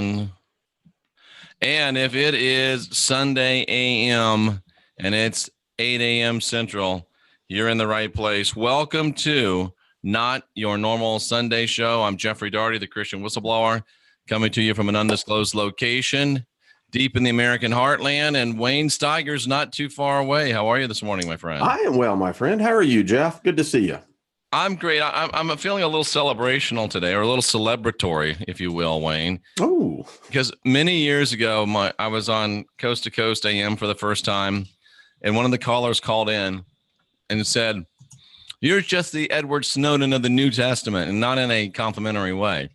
on. And if it is Sunday a.m. and it's 8 a.m. Central, you're in the right place. Welcome to Not Your Normal Sunday Show. I'm Jeffrey Daugherty, the Christian Whistleblower, coming to you from an undisclosed location deep in the American heartland. And Wayne Steiger's not too far away. How are you this morning, my friend? I am well, my friend. How are you, Jeff? Good to see you. I'm great. I'm feeling a little celebrational today, or a little celebratory, if you will, Wayne. Oh, because many years ago, I was on Coast to Coast AM for the first time, and one of the callers called in and said, "You're just the Edward Snowden of the New Testament," and not in a complimentary way.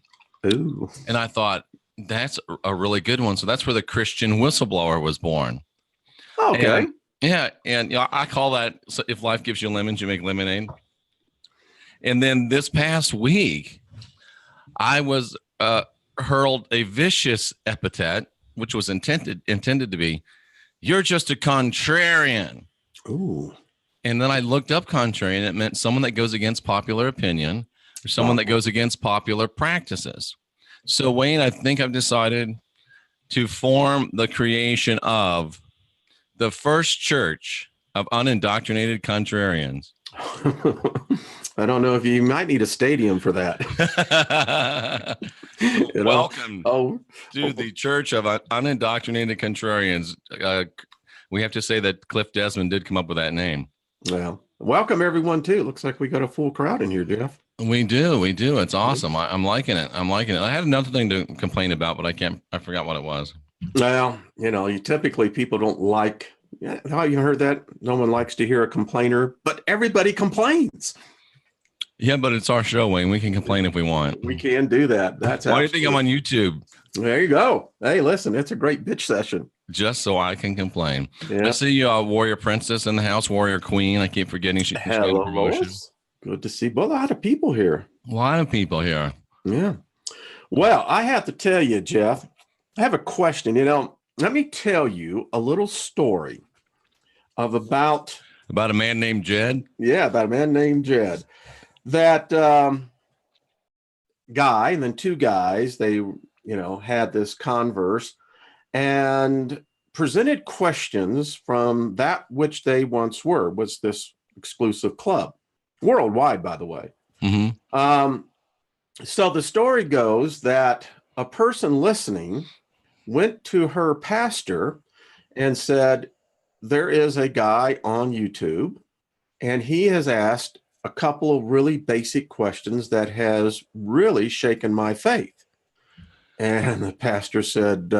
ooh. And I thought, that's a really good one. So that's where the Christian Whistleblower was born. Okay. And I call that, so if life gives you lemons, you make lemonade. And then this past week, I was hurled a vicious epithet, which was intended to be, "You're just a contrarian." Ooh. And then I looked up contrarian. It meant someone that goes against popular opinion, or someone that goes against popular practices. So, Wayne, I think I've decided to form the creation of the first church of unindoctrinated contrarians. I don't know if you might need a stadium for that. Welcome to the Church of Unindoctrinated Contrarians. We have to say that Cliff Desmond did come up with that name. Well, welcome everyone too. Looks like we got a full crowd in here, Jeff. We do. It's awesome. I'm liking it. I had another thing to complain about, but I forgot what it was. Well, typically people don't like, how you heard that? No one likes to hear a complainer, but everybody complains. Yeah, but it's our show, Wayne. We can complain if we want. We can do that. That's why do you think I'm on YouTube? There you go. Hey, listen, it's a great bitch session. Just so I can complain. Yeah. I see you, Warrior Princess in the house, Warrior Queen. I keep forgetting she's getting a promotion. Good to see a lot of people here. A lot of people here. Yeah. Well, I have to tell you, Jeff, I have a question. Let me tell you a little story about a man named Jed. Yeah, about a man named Jed. That guy and then two guys, they, had this converse and presented questions from that which they once was this exclusive club, worldwide, by the way. Mm-hmm. So the story goes that a person listening went to her pastor and said, there is a guy on YouTube and he has asked a couple of really basic questions that has really shaken my faith. And the pastor said,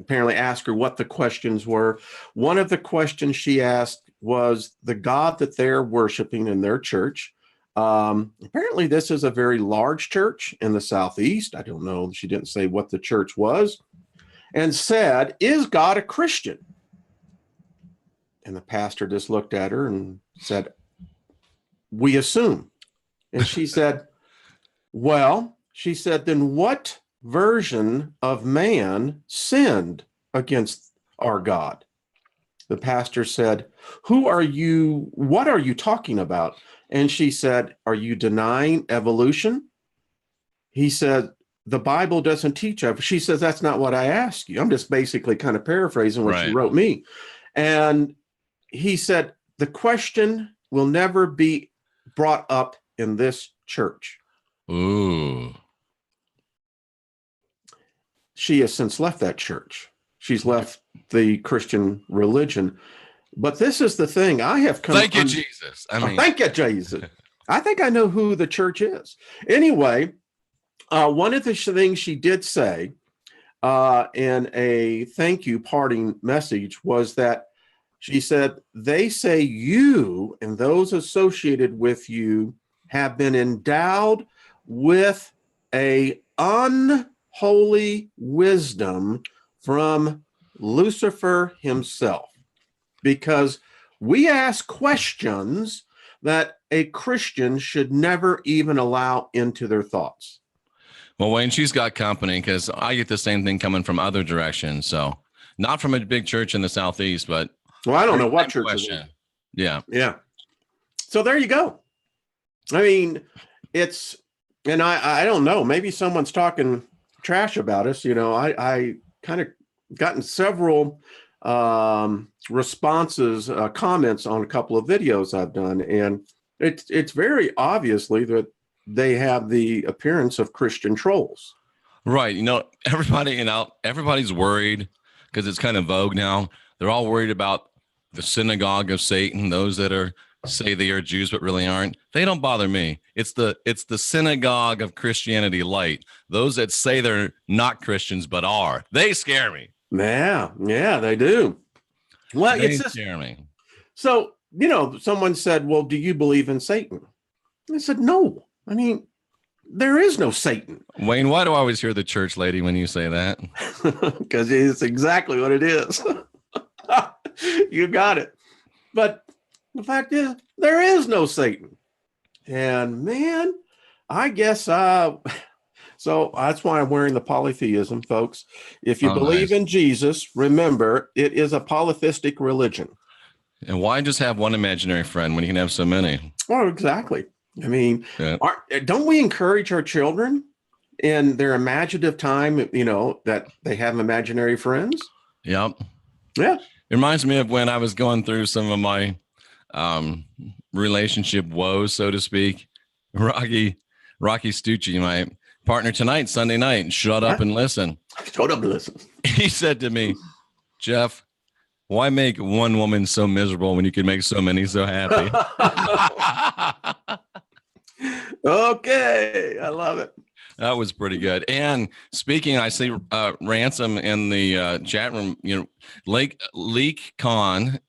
apparently asked her what the questions were. One of the questions she asked was the God that they're worshiping in their church. Apparently this is a very large church in the Southeast. I don't know. She didn't say what the church was, and said, is God a Christian? And the pastor just looked at her and said, we assume. And she said, then what version of man sinned against our God? The pastor said, what are you talking about? And she said, are you denying evolution? He said, the Bible doesn't teach evolution. She says, that's not what I asked you. I'm just basically kind of paraphrasing what she wrote me. And he said, the question will never be brought up in this church. Ooh. She has since left that church. She's left the Christian religion. But this is the thing. I have come. Thank you, Jesus. Thank you, Jesus. I think I know who the church is. Anyway, one of the things she did say in a thank you parting message was that she said, they say you and those associated with you have been endowed with a unholy wisdom from Lucifer himself, because we ask questions that a Christian should never even allow into their thoughts. Well, Wayne, she's got company, because I get the same thing coming from other directions. So not from a big church in the Southeast, but well, I don't know what church it is. Yeah. Yeah. So there you go. I mean, it's, and I don't know, maybe someone's talking trash about us. I kind of gotten several responses, comments on a couple of videos I've done, and it's very obviously that they have the appearance of Christian trolls. Right. Everybody's worried because it's kind of vogue now. They're all worried about the synagogue of Satan, those that say they are Jews but really aren't. They don't bother me. It's the synagogue of Christianity light. Those that say they're not Christians but are. They scare me. Yeah, they do. Well, they scare me. So, someone said, well, do you believe in Satan? I said, no. I mean, there is no Satan. Wayne, why do I always hear the church lady when you say that? Because it's exactly what it is. You got it. But the fact is, there is no Satan. And man, I guess so that's why I'm wearing the polytheism, folks. If you believe in Jesus, remember, it is a polytheistic religion. And why just have one imaginary friend when you can have so many? Oh, exactly. I mean, don't we encourage our children in their imaginative time, that they have imaginary friends? Yep. Yeah. It reminds me of when I was going through some of my relationship woes, so to speak. Rocky Stucci, my partner tonight, Sunday night, shut up and listen. Shut up and listen. He said to me, Jeff, why make one woman so miserable when you can make so many so happy? Okay. I love it. That was pretty good. And speaking, I see Ransom in the chat room, LeakCon,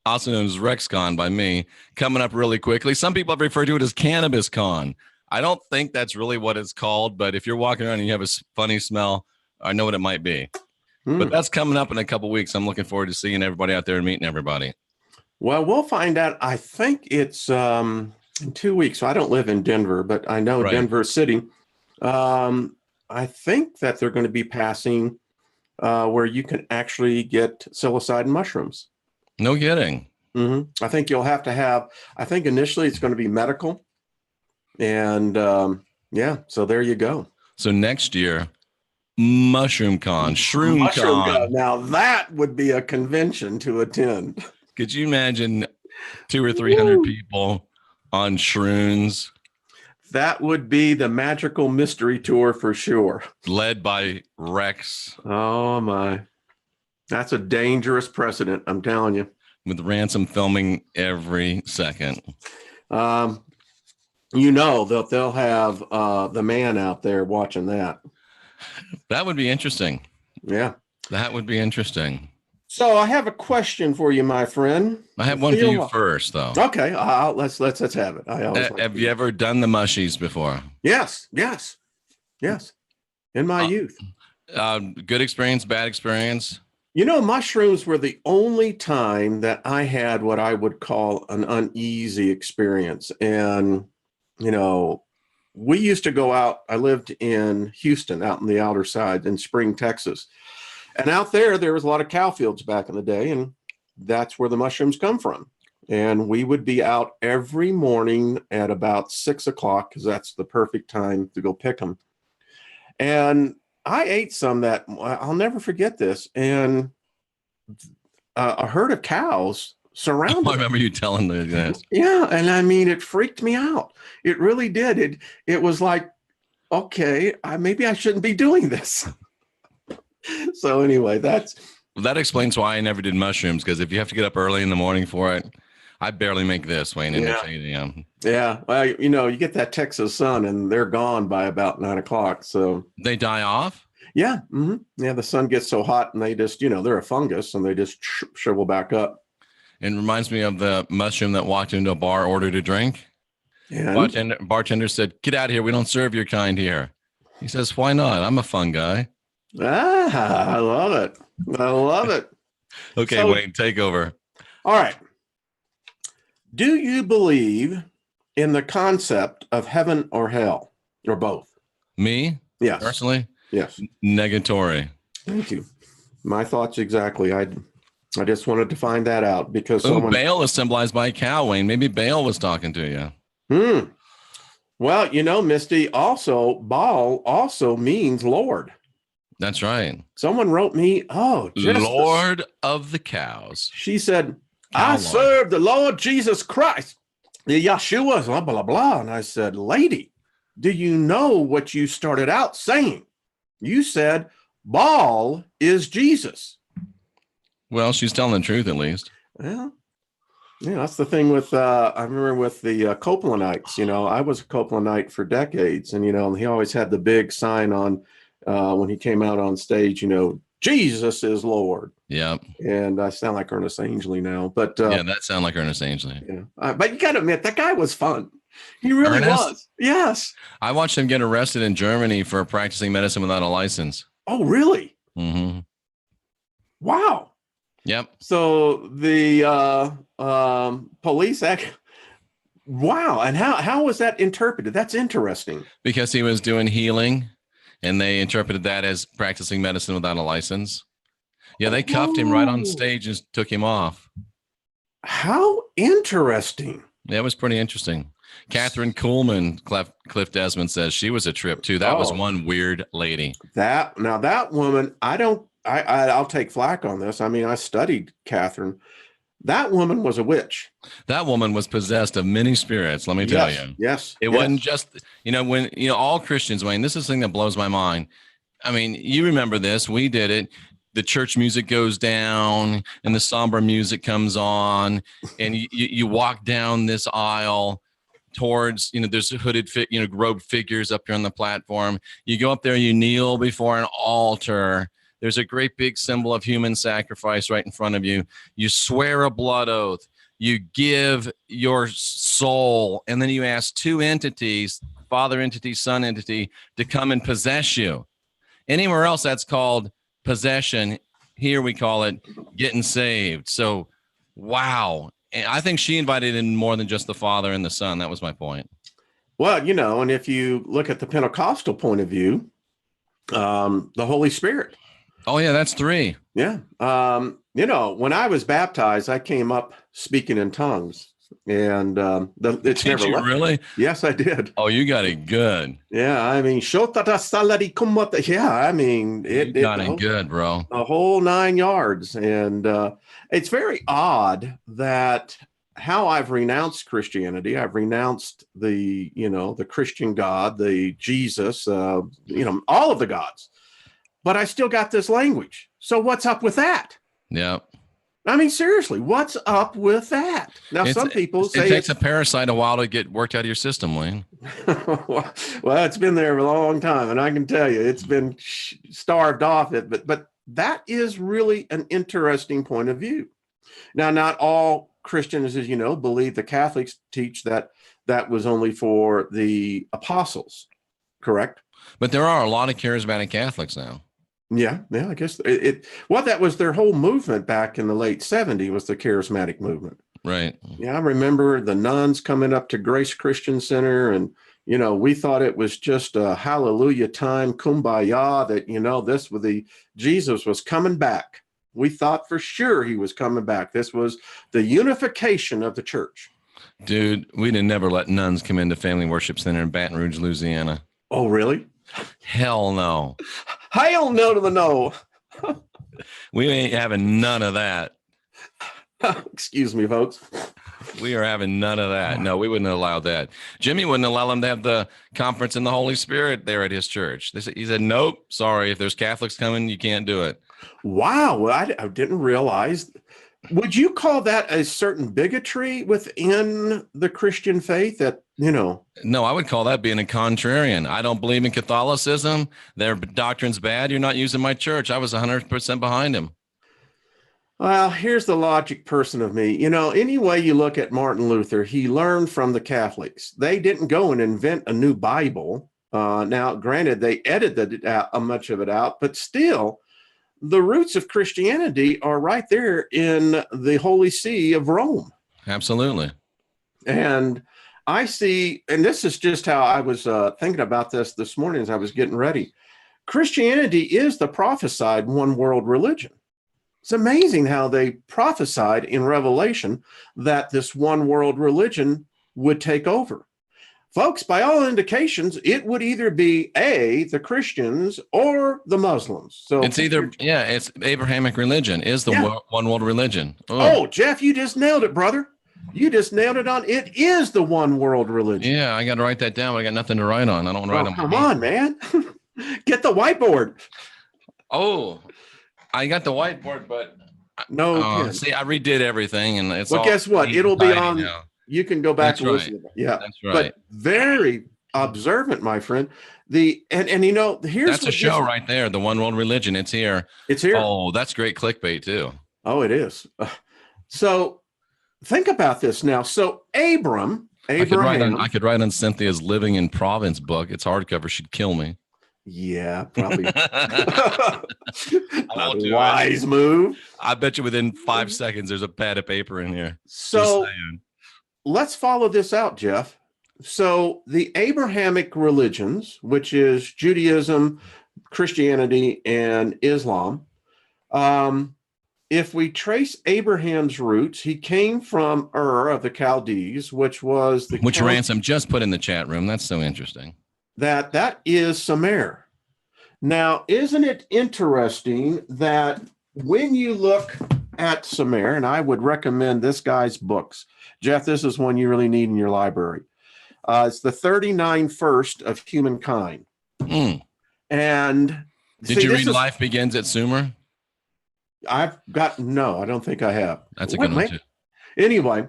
also known as RexCon by me, coming up really quickly. Some people have referred to it as Cannabis Con. I don't think that's really what it's called, but if you're walking around and you have a funny smell, I know what it might be. But that's coming up in a couple of weeks. I'm looking forward to seeing everybody out there and meeting everybody. Well, we'll find out. I think it's in 2 weeks. So I don't live in Denver, but I know Denver City. I think that they're going to be passing where you can actually get psilocybin mushrooms. No kidding. Mm-hmm. I think you'll have to have, I think initially it's going to be medical. And so there you go. So next year, Mushroom Con, Shroom Con. Now that would be a convention to attend. Could you imagine 200 or 300 people on shrooms? That would be the magical mystery tour for sure. Led by Rex. Oh my. That's a dangerous precedent, I'm telling you. With Ransom filming every second. That they'll have the man out there watching that. That would be interesting. Yeah. That would be interesting. So I have a question for you, my friend. I have one for you first, though. Okay, let's have it. Have you ever done the mushies before? Yes. In my youth. Good experience, bad experience? Mushrooms were the only time that I had what I would call an uneasy experience. And, we used to go out. I lived in Houston, out in the outer side in Spring, Texas. And out there was a lot of cow fields back in the day. And that's where the mushrooms come from. And we would be out every morning at about 6 o'clock because that's the perfect time to go pick them. And I ate some that I'll never forget this. And a herd of cows surrounded. I remember you telling me this. Yeah. And I mean, it freaked me out. It really did. It was like, okay, maybe I shouldn't be doing this. So anyway, that explains why I never did mushrooms, because if you have to get up early in the morning for it, I barely make this, Wayne, and it's 8 a.m. Yeah. Well, you get that Texas sun and they're gone by about 9 o'clock. So they die off? Yeah. Mm-hmm. Yeah. The sun gets so hot and they just, they're a fungus and they just shrivel back up. It reminds me of the mushroom that walked into a bar, ordered a drink. And bartender said, "Get out of here. We don't serve your kind here." He says, "Why not? I'm a fun guy." I love it. Okay, so, Wayne, take over. All right. Do you believe in the concept of heaven or hell, or both? Me? Yes. Personally? Yes. Negatory. Thank you. My thoughts exactly. I just wanted to find that out because Baal is symbolized by a cow, Wayne. Maybe Baal was talking to you. Well, Misty, also Baal also means Lord. That's right. Someone wrote me, Lord of the cows. She said, Cow I Lord. serve the Lord Jesus Christ, the Yeshua, blah, blah, blah. And I said, lady, do you know what you started out saying? You said, Baal is Jesus. Well, she's telling the truth at least. Well, yeah, that's the thing with, I remember with the Copelandites, I was a Copelandite for decades. And, he always had the big sign on when he came out on stage, Jesus is Lord. Yeah. And I sound like Ernest Angley now, but yeah, that sounds like Ernest Angley. Yeah, but you got to admit that guy was fun. He really was. Yes. I watched him get arrested in Germany for practicing medicine without a license. Oh, really? Mm-hmm. Wow. Yep. So the police act. Wow. And how was that interpreted? That's interesting. Because he was doing healing, and they interpreted that as practicing medicine without a license. Yeah, they cuffed him right on stage and took him off. How interesting. Yeah, it was pretty interesting. Catherine Kuhlman, Cliff Desmond says she was a trip too. That was one weird lady. That woman, I'll take flack on this. I mean, I studied Catherine. That woman was a witch. That woman was possessed of many spirits. Let me tell you. Yes. It wasn't just, when, all Christians, Wayne, this is the thing that blows my mind. I mean, you remember this. We did it. The church music goes down and the somber music comes on, and you walk down this aisle towards, there's hooded, robed figures up here on the platform. You go up there, you kneel before an altar. There's a great big symbol of human sacrifice right in front of you. You swear a blood oath. You give your soul, and then you ask two entities, Father entity, Son entity, to come and possess you. Anywhere else, that's called possession. Here we call it getting saved. So, wow. And I think she invited in more than just the Father and the Son. That was my point. Well, and if you look at the Pentecostal point of view, the Holy Spirit. Oh, yeah, that's three. Yeah. When I was baptized, I came up speaking in tongues. And it's did never you left. Really? Yes, I did. Oh, you got it good. Yeah, I mean, yeah, I mean, it got it good, bro. A whole 9 yards. And it's very odd that how I've renounced Christianity. I've renounced the Christian God, the Jesus, all of the gods. But I still got this language. So what's up with that? Yeah. I mean, seriously, what's up with that? Now, some people say it takes a parasite a while to get worked out of your system, Wayne. Well, it's been there a long time, and I can tell you it's been starved off it. But that is really an interesting point of view. Now, not all Christians, as you know, believe the Catholics teach that was only for the apostles, correct? But there are a lot of charismatic Catholics now. Yeah, I guess that was their whole movement back in the late 70s was the charismatic movement. Right. Yeah, I remember the nuns coming up to Grace Christian Center, and we thought it was just a hallelujah time, kumbaya, that this was Jesus was coming back. We thought for sure he was coming back. This was the unification of the church. Dude, we didn't never let nuns come into Family Worship Center in Baton Rouge, Louisiana. Oh, really? Hell no. Hell no to the no. We ain't having none of that. Excuse me, folks. We are having none of that. No, we wouldn't allow that. Jimmy wouldn't allow them to have the conference in the Holy Spirit there at his church. He said, nope, sorry. If there's Catholics coming, you can't do it. Wow. Well, I didn't realize. Would you call that a certain bigotry within the Christian faith that, No, I would call that being a contrarian. I don't believe in Catholicism. Their doctrine's bad. You're not using my church. I was 100% behind him. Well, here's the logic person of me. Any way you look at Martin Luther, he learned from the Catholics. They didn't go and invent a new Bible. Now, granted, they edited much of it out, but still, the roots of Christianity are right there in the Holy See of Rome. Absolutely. And I see, and this is just how I was thinking about this morning as I was getting ready. Christianity is the prophesied one world religion. It's amazing how they prophesied in Revelation that this one world religion would take over. folks, by all indications, it would either be the Christians or the Muslims. So it's either, it's Abrahamic religion is the one world religion. Oh, Jeff, you just nailed it, brother. You just nailed it on. It is the one world religion. Yeah, I got to write that down. But I got nothing to write on. I don't want to write on. Come on, man. Get the whiteboard. Oh, I got the whiteboard, but no. See, I redid everything, and it's. Well, guess what? It'll be on. Now. You can go back and listen. Yeah, that's right. But very observant, my friend. Here's that's a show right there. The one world religion. It's here. It's here. Oh, that's great clickbait too. Oh, it is. So think about this now. So Abraham. I could write on Cynthia's Living in Province book. It's hardcover. She'd kill me. Yeah, probably. Wise move. I bet you within 5 seconds there's a pad of paper in here. So let's follow this out, Jeff. So the Abrahamic religions, which is Judaism, Christianity, and Islam, if we trace Abraham's roots, he came from Ur of the Chaldees, which Ransom just put in the chat room. That's so interesting. That is Sumer. Now, isn't it interesting that when you look at Sumer, and I would recommend this guy's books, Jeff, this is one you really need in your library. It's the 39 First of Humankind. And did you read Life Begins at Sumer? I don't think I have. That's a good one too. Anyway,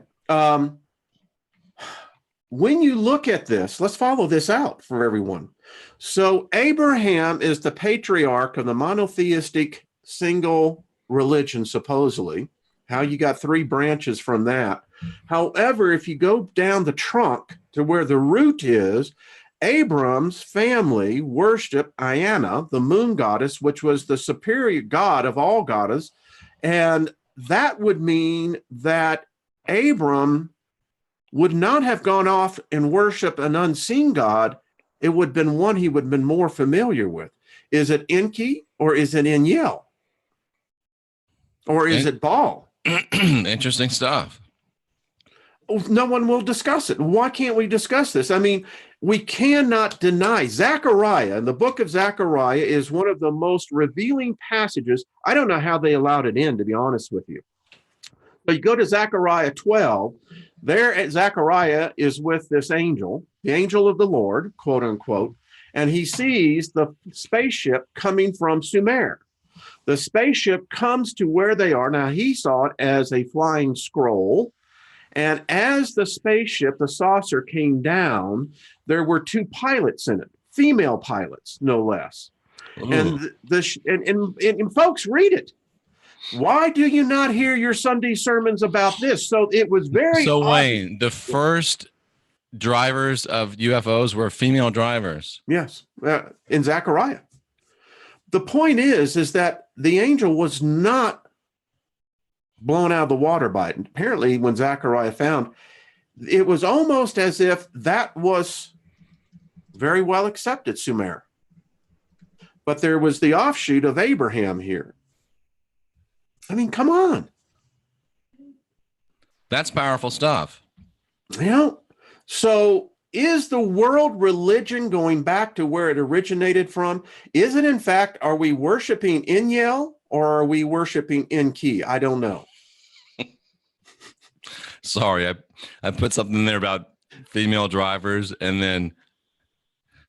when you look at this, let's follow this out for everyone. So Abraham is the patriarch of the monotheistic single religion, supposedly. How you got 3 branches from that. However, if you go down the trunk to where the root is, Abram's family worshiped Iana, the moon goddess, which was the superior god of all goddesses. And that would mean that Abram would not have gone off and worshiped an unseen god. It would have been one he would have been more familiar with. Is it Enki or is it Enyel? Or is it Baal? Interesting stuff. No one will discuss it. Why can't we discuss this? I mean, we cannot deny Zechariah. And the book of Zechariah is one of the most revealing passages. I don't know how they allowed it in, to be honest with you. But you go to Zechariah 12, there Zechariah is with this angel, the angel of the Lord, quote unquote, and he sees the spaceship coming from Sumer. The spaceship comes to where they are. Now, he saw it as a flying scroll. And as the spaceship, the saucer came down, there were 2 pilots in it, female pilots, no less. Ooh. And folks, read it. Why do you not hear your Sunday sermons about this? So it was very So Wayne, the first drivers of UFOs were female drivers. Yes, in Zechariah. The point is that the angel was not blown out of the water by it. Apparently, when Zechariah found, it was almost as if that was very well accepted, Sumer. But there was the offshoot of Abraham here. I mean, come on. That's powerful stuff. Yeah. So is the world religion going back to where it originated from? Is it, in fact, are we worshiping Enyel or are we worshiping Enki? I don't know. Sorry, I put something there about female drivers, and then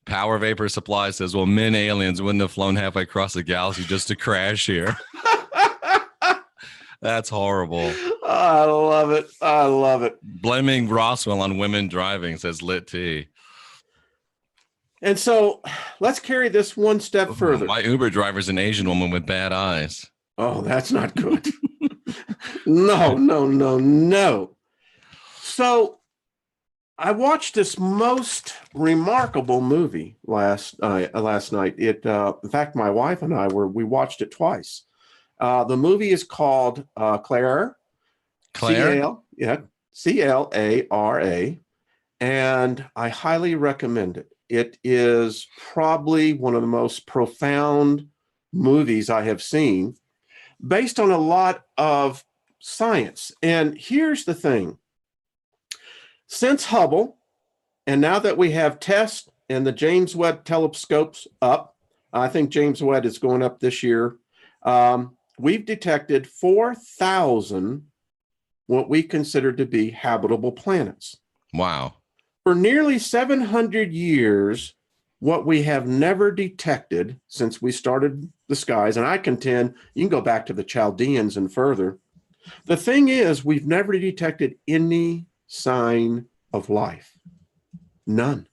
Power Vapor Supply says, well, men aliens wouldn't have flown halfway across the galaxy just to crash here. That's horrible. I love it. I love it. Blaming Roswell on women driving, says Lit T. And so let's carry this one step further. My Uber driver's an Asian woman with bad eyes. Oh, that's not good. No. So I watched this most remarkable movie last night. In fact, my wife and I we watched it twice. The movie is called Clara. C-L-A-R-A. And I highly recommend it. It is probably one of the most profound movies I have seen, based on a lot of science. And here's the thing. Since Hubble, And now that we have tests and the James Webb telescopes up, I think James Webb is going up this year. We've detected 4,000 what we consider to be habitable planets. Wow. For nearly 700 years, what we have never detected since we started the skies, and I contend you can go back to the Chaldeans and further. The thing is, we've never detected any sign of life. None.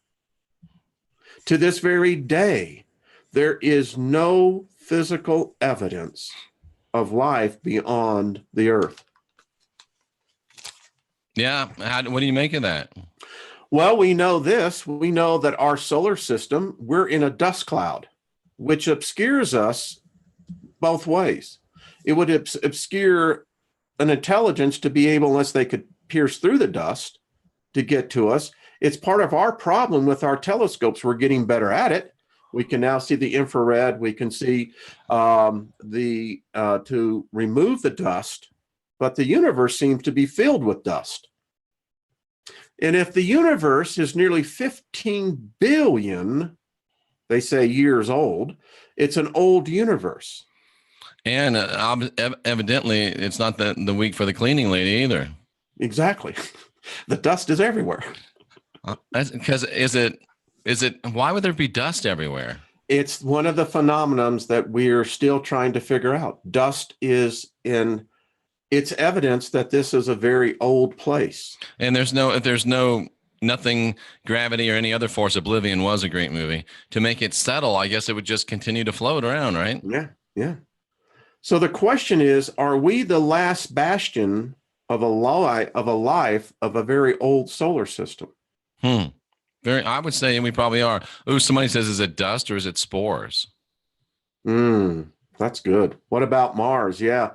To this very day, there is no physical evidence of life beyond the Earth. Yeah. What do you make of that? Well, we know this. We know that our solar system, we're in a dust cloud, which obscures us both ways. It would obscure an intelligence to be able, unless they could pierce through the dust to get to us. It's part of our problem with our telescopes. We're getting better at it. We can now see the infrared. We can see to remove the dust, but the universe seems to be filled with dust. And if the universe is nearly 15 billion, they say, years old, it's an old universe. And evidently, it's not the week for the cleaning lady either. Exactly. The dust is everywhere. That's because is it? Why would there be dust everywhere? It's one of the phenomenons that we're still trying to figure out. Dust is it's evidence that this is a very old place. And there's nothing, gravity or any other force. Oblivion was a great movie. To make it settle, I guess it would just continue to float around, right? Yeah. So the question is, are we the last bastion of a life of a very old solar system? I would say we probably are. Ooh, somebody says, is it dust or is it spores? That's good. What about Mars? Yeah.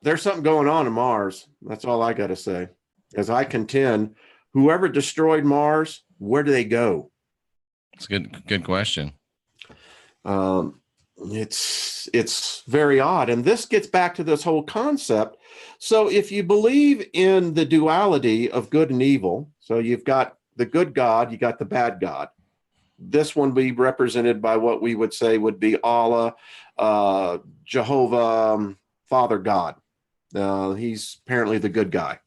There's something going on in Mars. That's all I got to say. As I contend, whoever destroyed Mars, where do they go? It's a good question. It's very odd. And this gets back to this whole concept. So if you believe in the duality of good and evil, so you've got the good God, you got the bad God. This one be represented by what we would say would be Allah, Jehovah, Father God. He's apparently the good guy.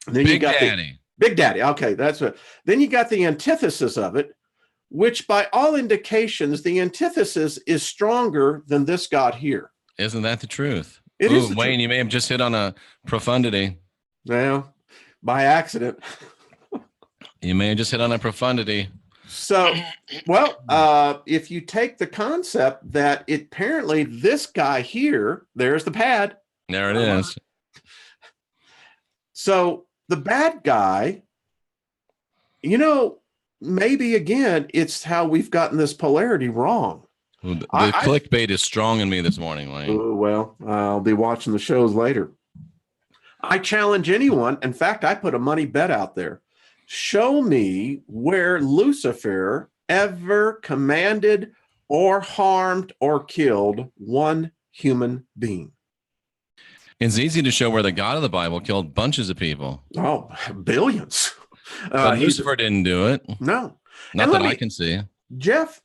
And then Big you got Daddy. Big Daddy. Okay, that's what. Then you got the antithesis of it, which by all indications, the antithesis is stronger than this God here. Isn't that the truth? It is the Wayne, truth. you may have just hit on a profundity. Well, by accident. You may have just hit on a profundity. So, if you take the concept that apparently this guy here, there's the pad. There it is. So the bad guy, maybe again, it's how we've gotten this polarity wrong. The clickbait is strong in me this morning, Wayne. Well, I'll be watching the shows later. I challenge anyone. In fact, I put a money bet out there. Show me where Lucifer ever commanded or harmed or killed one human being. It's easy to show where the God of the Bible killed bunches of people. Oh, billions. But Lucifer didn't do it. No. Not that I can see. Jeff,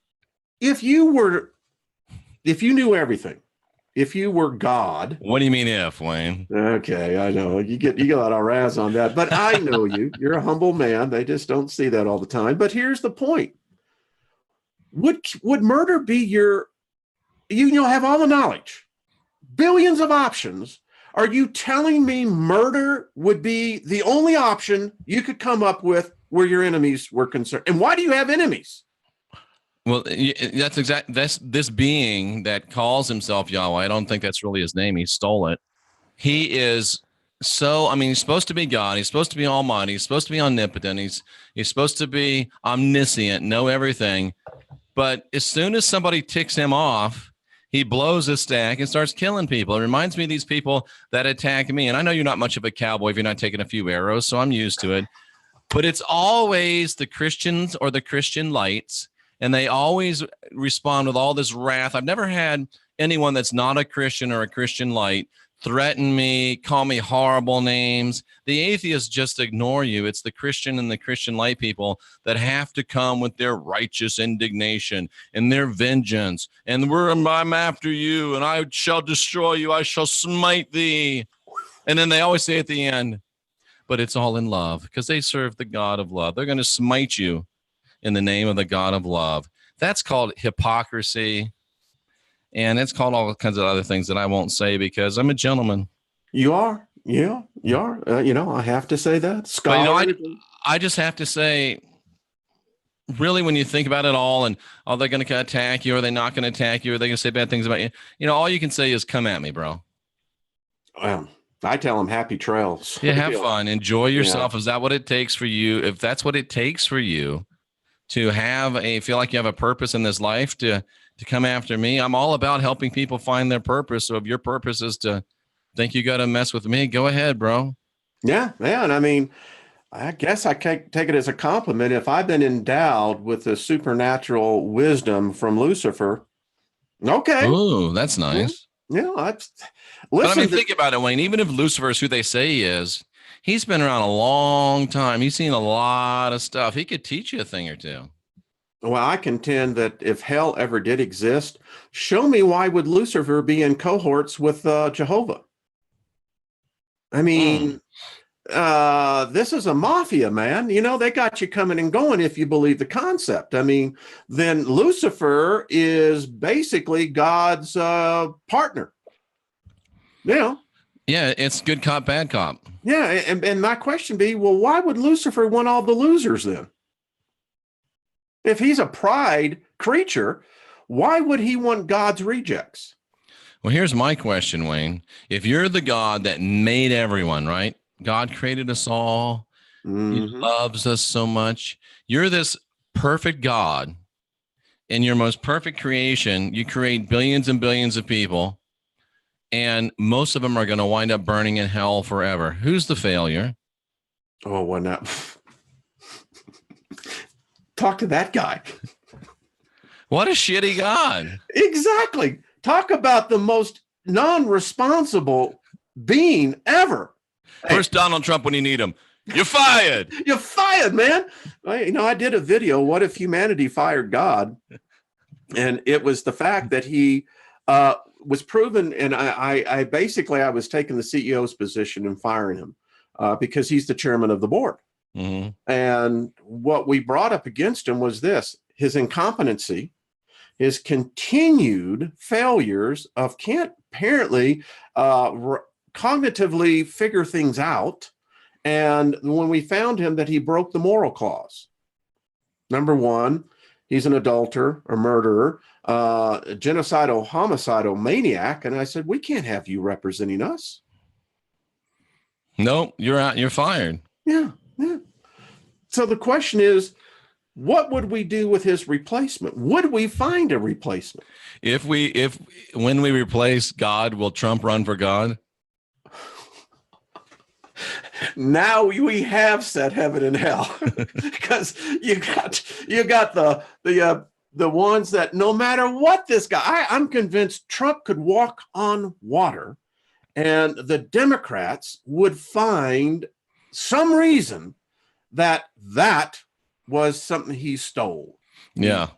if you knew everything, if you were God. What do you mean if, Wayne? Okay, I know. You get a lot of razz on that, but I know you. You're a humble man. They just don't see that all the time. But here's the point. Would murder be you have all the knowledge, billions of options. Are you telling me murder would be the only option you could come up with where your enemies were concerned? And why do you have enemies? Well, that's this being that calls himself Yahweh. I don't think that's really his name. He stole it. He is he's supposed to be God. He's supposed to be almighty. He's supposed to be omnipotent. He's supposed to be omniscient, know everything. But as soon as somebody ticks him off, he blows his stack and starts killing people. It reminds me of these people that attack me. And I know you're not much of a cowboy if you're not taking a few arrows, so I'm used to it. But it's always the Christians or the Christian lights, and they always respond with all this wrath. I've never had anyone that's not a Christian or a Christian light threaten me, call me horrible names. The atheists just ignore you. It's the Christian and the Christian light people that have to come with their righteous indignation and their vengeance. And I'm after you, and I shall destroy you. I shall smite thee. And then they always say at the end, but it's all in love, because they serve the God of love. They're going to smite you in the name of the God of love. That's called hypocrisy. And it's called all kinds of other things that I won't say because I'm a gentleman. You are. Yeah, you are. I have to say that. But, I just have to say, really, when you think about it all, and are they going to attack you? Or are they not going to attack you? Or are they going to say bad things about you? All you can say is, come at me, bro. I tell them happy trails. Yeah, have fun. Enjoy yourself. Yeah. Is that what it takes for you? If that's what it takes for you to feel like you have a purpose in this life, to come after me, I'm all about helping people find their purpose. So if your purpose is to think you got to mess with me, go ahead, bro. Yeah. And I mean, I guess I take it as a compliment. If I've been endowed with the supernatural wisdom from Lucifer, okay. Ooh, that's nice. Listen. But think about it, Wayne. Even if Lucifer is who they say he is, he's been around a long time. He's seen a lot of stuff. He could teach you a thing or two. Well, I contend that if hell ever did exist, show me why would Lucifer be in cohorts with Jehovah? I mean, this is a mafia, man. They got you coming and going if you believe the concept. I mean, then Lucifer is basically God's partner. Yeah, it's good cop, bad cop. Yeah, and my question be, well, why would Lucifer want all the losers then? If he's a pride creature, why would he want God's rejects? Well, here's my question, Wayne. If you're the God that made everyone, right? God created us all. Mm-hmm. He loves us so much. You're this perfect God. In your most perfect creation, you create billions and billions of people, and most of them are going to wind up burning in hell forever. Who's the failure? Oh, why not? Talk to that guy. What a shitty God. Exactly. Talk about the most non-responsible being ever. Where's Donald Trump when you need him? You're fired. You're fired, man. I did a video, What If Humanity Fired God? And it was the fact that he was proven, and I basically was taking the CEO's position and firing him because he's the chairman of the board. Mm-hmm. And what we brought up against him was his incompetency, his continued failures of can't apparently cognitively figure things out. And when we found him that he broke the moral clause, number one, he's an adulterer, a murderer, genocidal, homicidal maniac. And I said, we can't have you representing us. No, you're out. You're fired. Yeah. So the question is, what would we do with his replacement? Would we find a replacement? When we replace God, will Trump run for God? Now we have set heaven and hell, because you got the ones that no matter what this guy, I'm convinced Trump could walk on water, and the Democrats would find some reason that was something he stole. Yeah.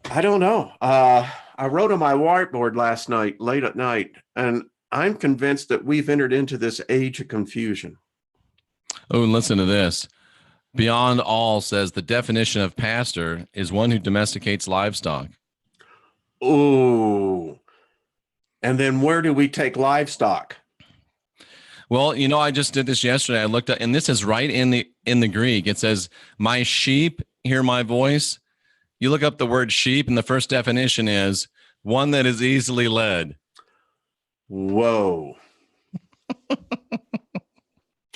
I don't know. I wrote on my whiteboard last night, late at night, and I'm convinced that we've entered into this age of confusion. Oh, and listen to this. Beyond All says the definition of pastor is one who domesticates livestock. Oh, and then where do we take livestock? Well, I just did this yesterday. I looked at, and this is right in the Greek. It says, "My sheep hear my voice." You look up the word sheep, and the first definition is one that is easily led. Whoa.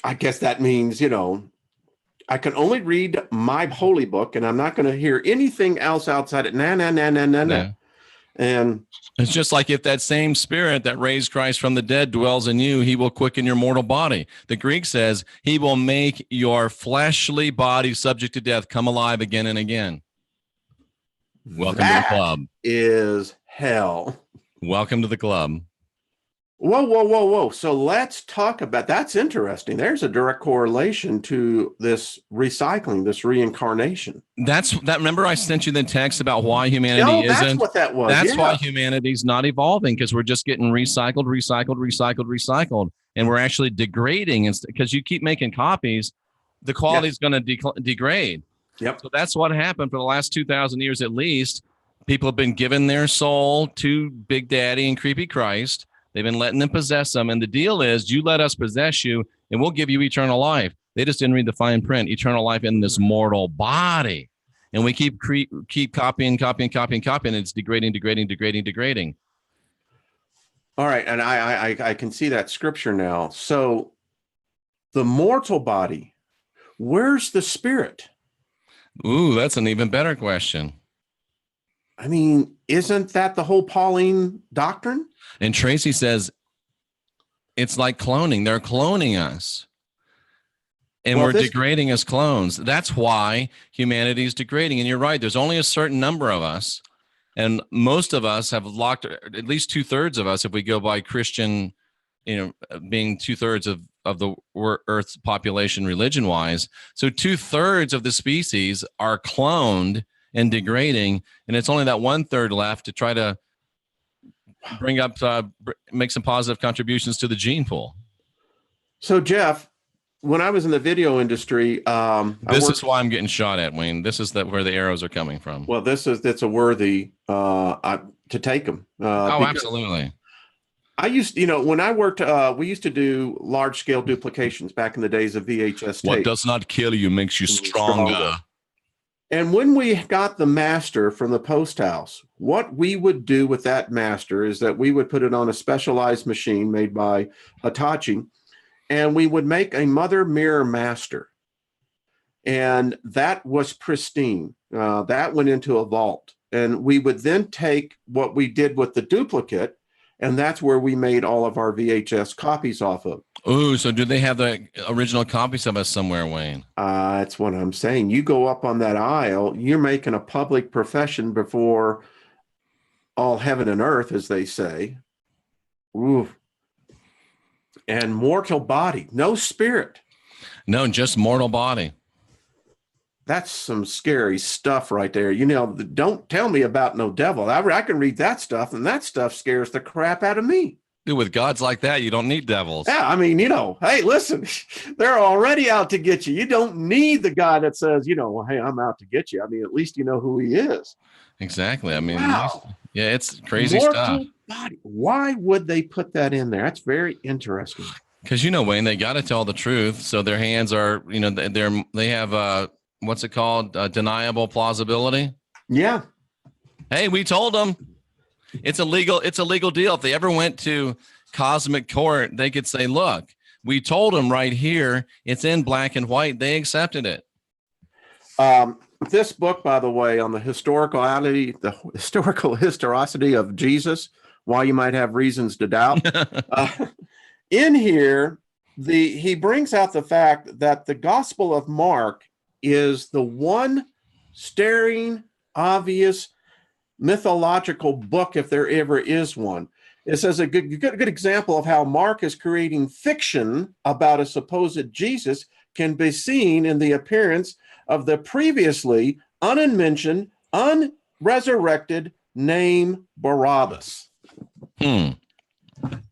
I guess that means, I can only read my holy book, and I'm not going to hear anything else outside it. Nah. And it's just like if that same spirit that raised Christ from the dead dwells in you, he will quicken your mortal body. The Greek says he will make your fleshly body subject to death come alive again and again. Welcome to the club. Is hell. Welcome to the club. Whoa, whoa, whoa, whoa. So let's talk about that's interesting. There's a direct correlation to this recycling, this reincarnation. Remember I sent you the text about why humanity No, that's isn't. what that was. That's why Yeah. humanity's not evolving, because we're just getting recycled, and we're actually degrading. Because you keep making copies, the quality is going to degrade. Yep. So that's what happened for the last 2,000 years at least. People have been given their soul to Big Daddy and Creepy Christ. They've been letting them possess them. And the deal is, you let us possess you and we'll give you eternal life. They just didn't read the fine print, eternal life in this mortal body. And we keep copying. And it's degrading. All right. And I can see that scripture now. So the mortal body, where's the spirit? Ooh, that's an even better question. I mean, isn't that the whole Pauline doctrine? And Tracy says it's like cloning. They're cloning us. And we're degrading as clones. That's why humanity is degrading. And you're right. There's only a certain number of us. And most of us have locked, at least 2/3 of us, if we go by Christian, being 2/3 of the Earth's population religion-wise. So 2/3 of the species are cloned and degrading. And it's only that 1/3 left to try to bring up, make some positive contributions to the gene pool. So, Jeff, when I was in the video industry, this is why I'm getting shot at, Wayne. This is where the arrows are coming from. Well, that's a worthy to take them. Absolutely. I used, when I worked, we used to do large scale duplications back in the days of VHS tape. What does not kill you makes you stronger. And when we got the master from the post house, what we would do with that master is that we would put it on a specialized machine made by Hitachi, and we would make a mother mirror master. And that was pristine. That went into a vault. And we would then take what we did with the duplicate, and that's where we made all of our VHS copies off of. Oh, so do they have the original copies of us somewhere, Wayne? That's what I'm saying. You go up on that aisle, you're making a public profession before all heaven and earth, as they say. Ooh. And mortal body, no spirit. No, just mortal body. That's some scary stuff right there. Don't tell me about no devil. I can read that stuff, and that stuff scares the crap out of me. Dude, with gods like that, you don't need devils. Yeah, I mean, hey, listen, they're already out to get you. You don't need the guy that says, hey, I'm out to get you. I mean, at least you know who he is. Exactly. I mean, wow. Yeah, it's crazy stuff. Body. Why would they put that in there? That's very interesting. Because, Wayne, they got to tell the truth. So their hands are, they have, what's it called? Deniable plausibility. Yeah. Hey, we told them. It's a legal deal. If they ever went to cosmic court, they could say, look, we told them right here, it's in black and white. They accepted it. This book, by the way, on the historical historicity of Jesus, why you might have reasons to doubt. In here, he brings out the fact that the Gospel of Mark is the one staring, obvious mythological book, if there ever is one. It says a good example of how Mark is creating fiction about a supposed Jesus can be seen in the appearance of the previously unmentioned, unresurrected name Barabbas.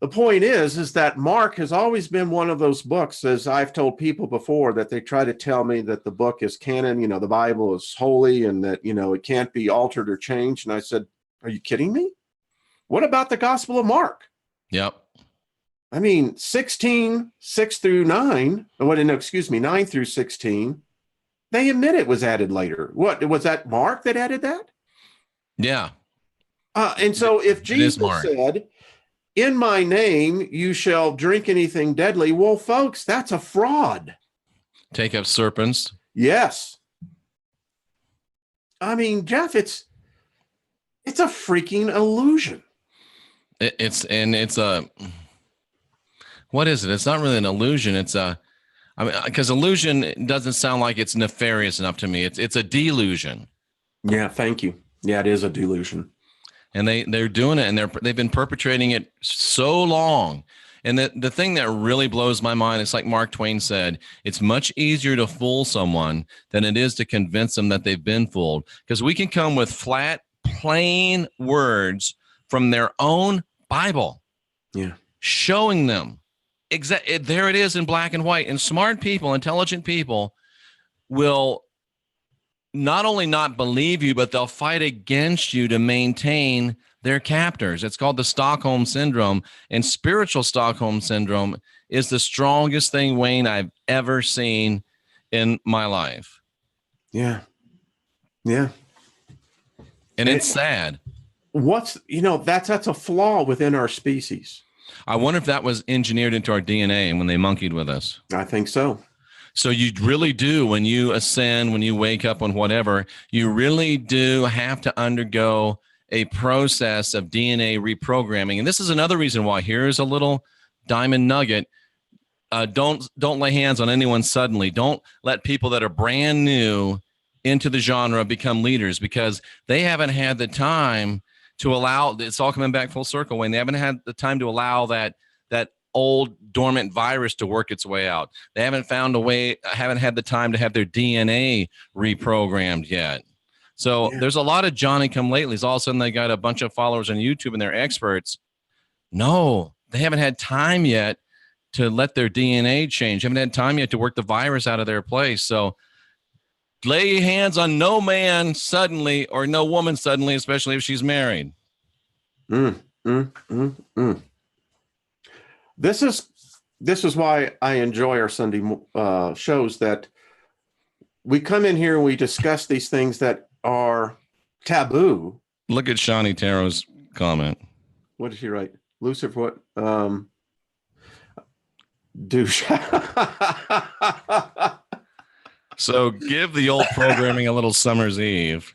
The point is that Mark has always been one of those books, as I've told people before, that they try to tell me that the book is canon, the Bible is holy, and that, it can't be altered or changed. And I said, are you kidding me? What about the Gospel of Mark? Yep. I mean, 16, 6 through 9, 9 through 16, they admit it was added later. What, was that Mark that added that? Yeah. And so if Jesus said, in my name, you shall drink anything deadly. Well, folks, that's a fraud. Take up serpents. Yes. I mean, Jeff, it's a freaking illusion. What is it? It's not really an illusion. Because illusion doesn't sound like it's nefarious enough to me. It's a delusion. Yeah. Thank you. Yeah, it is a delusion. and they're doing it, and they've been perpetrating it so long. And the thing that really blows my mind, it's like Mark Twain said, it's much easier to fool someone than it is to convince them that they've been fooled. Because we can come with flat, plain words from their own Bible, showing them there it is in black and white. And smart people, intelligent people will not only not believe you, but they'll fight against you to maintain their captors. It's called the Stockholm Syndrome, and spiritual Stockholm Syndrome is the strongest thing, Wayne, I've ever seen in my life. Yeah. Yeah. And it's sad. That's a flaw within our species. I wonder if that was engineered into our DNA when they monkeyed with us. I think so. So you really do, when you ascend, when you wake up on whatever, you really do have to undergo a process of DNA reprogramming. And this is another reason why. Here's a little diamond nugget. Don't lay hands on anyone suddenly. Don't let people that are brand new into the genre become leaders, because they haven't had the time to allow, it's all coming back full circle, when they haven't had the time to allow that old dormant virus to work its way out. They haven't had the time to have their DNA reprogrammed yet. So there's a lot of Johnny come latelys. All of a sudden they got a bunch of followers on YouTube and they're experts. No, they haven't had time yet to let their DNA change. Haven't had time yet to work the virus out of their place. So lay hands on no man suddenly, or no woman suddenly, especially if she's married. This is why I enjoy our Sunday shows, that we come in here and we discuss these things that are taboo. Look at Shani Taro's comment. What did she write? Lucifer, what? Douche. So give the old programming a little Summer's Eve.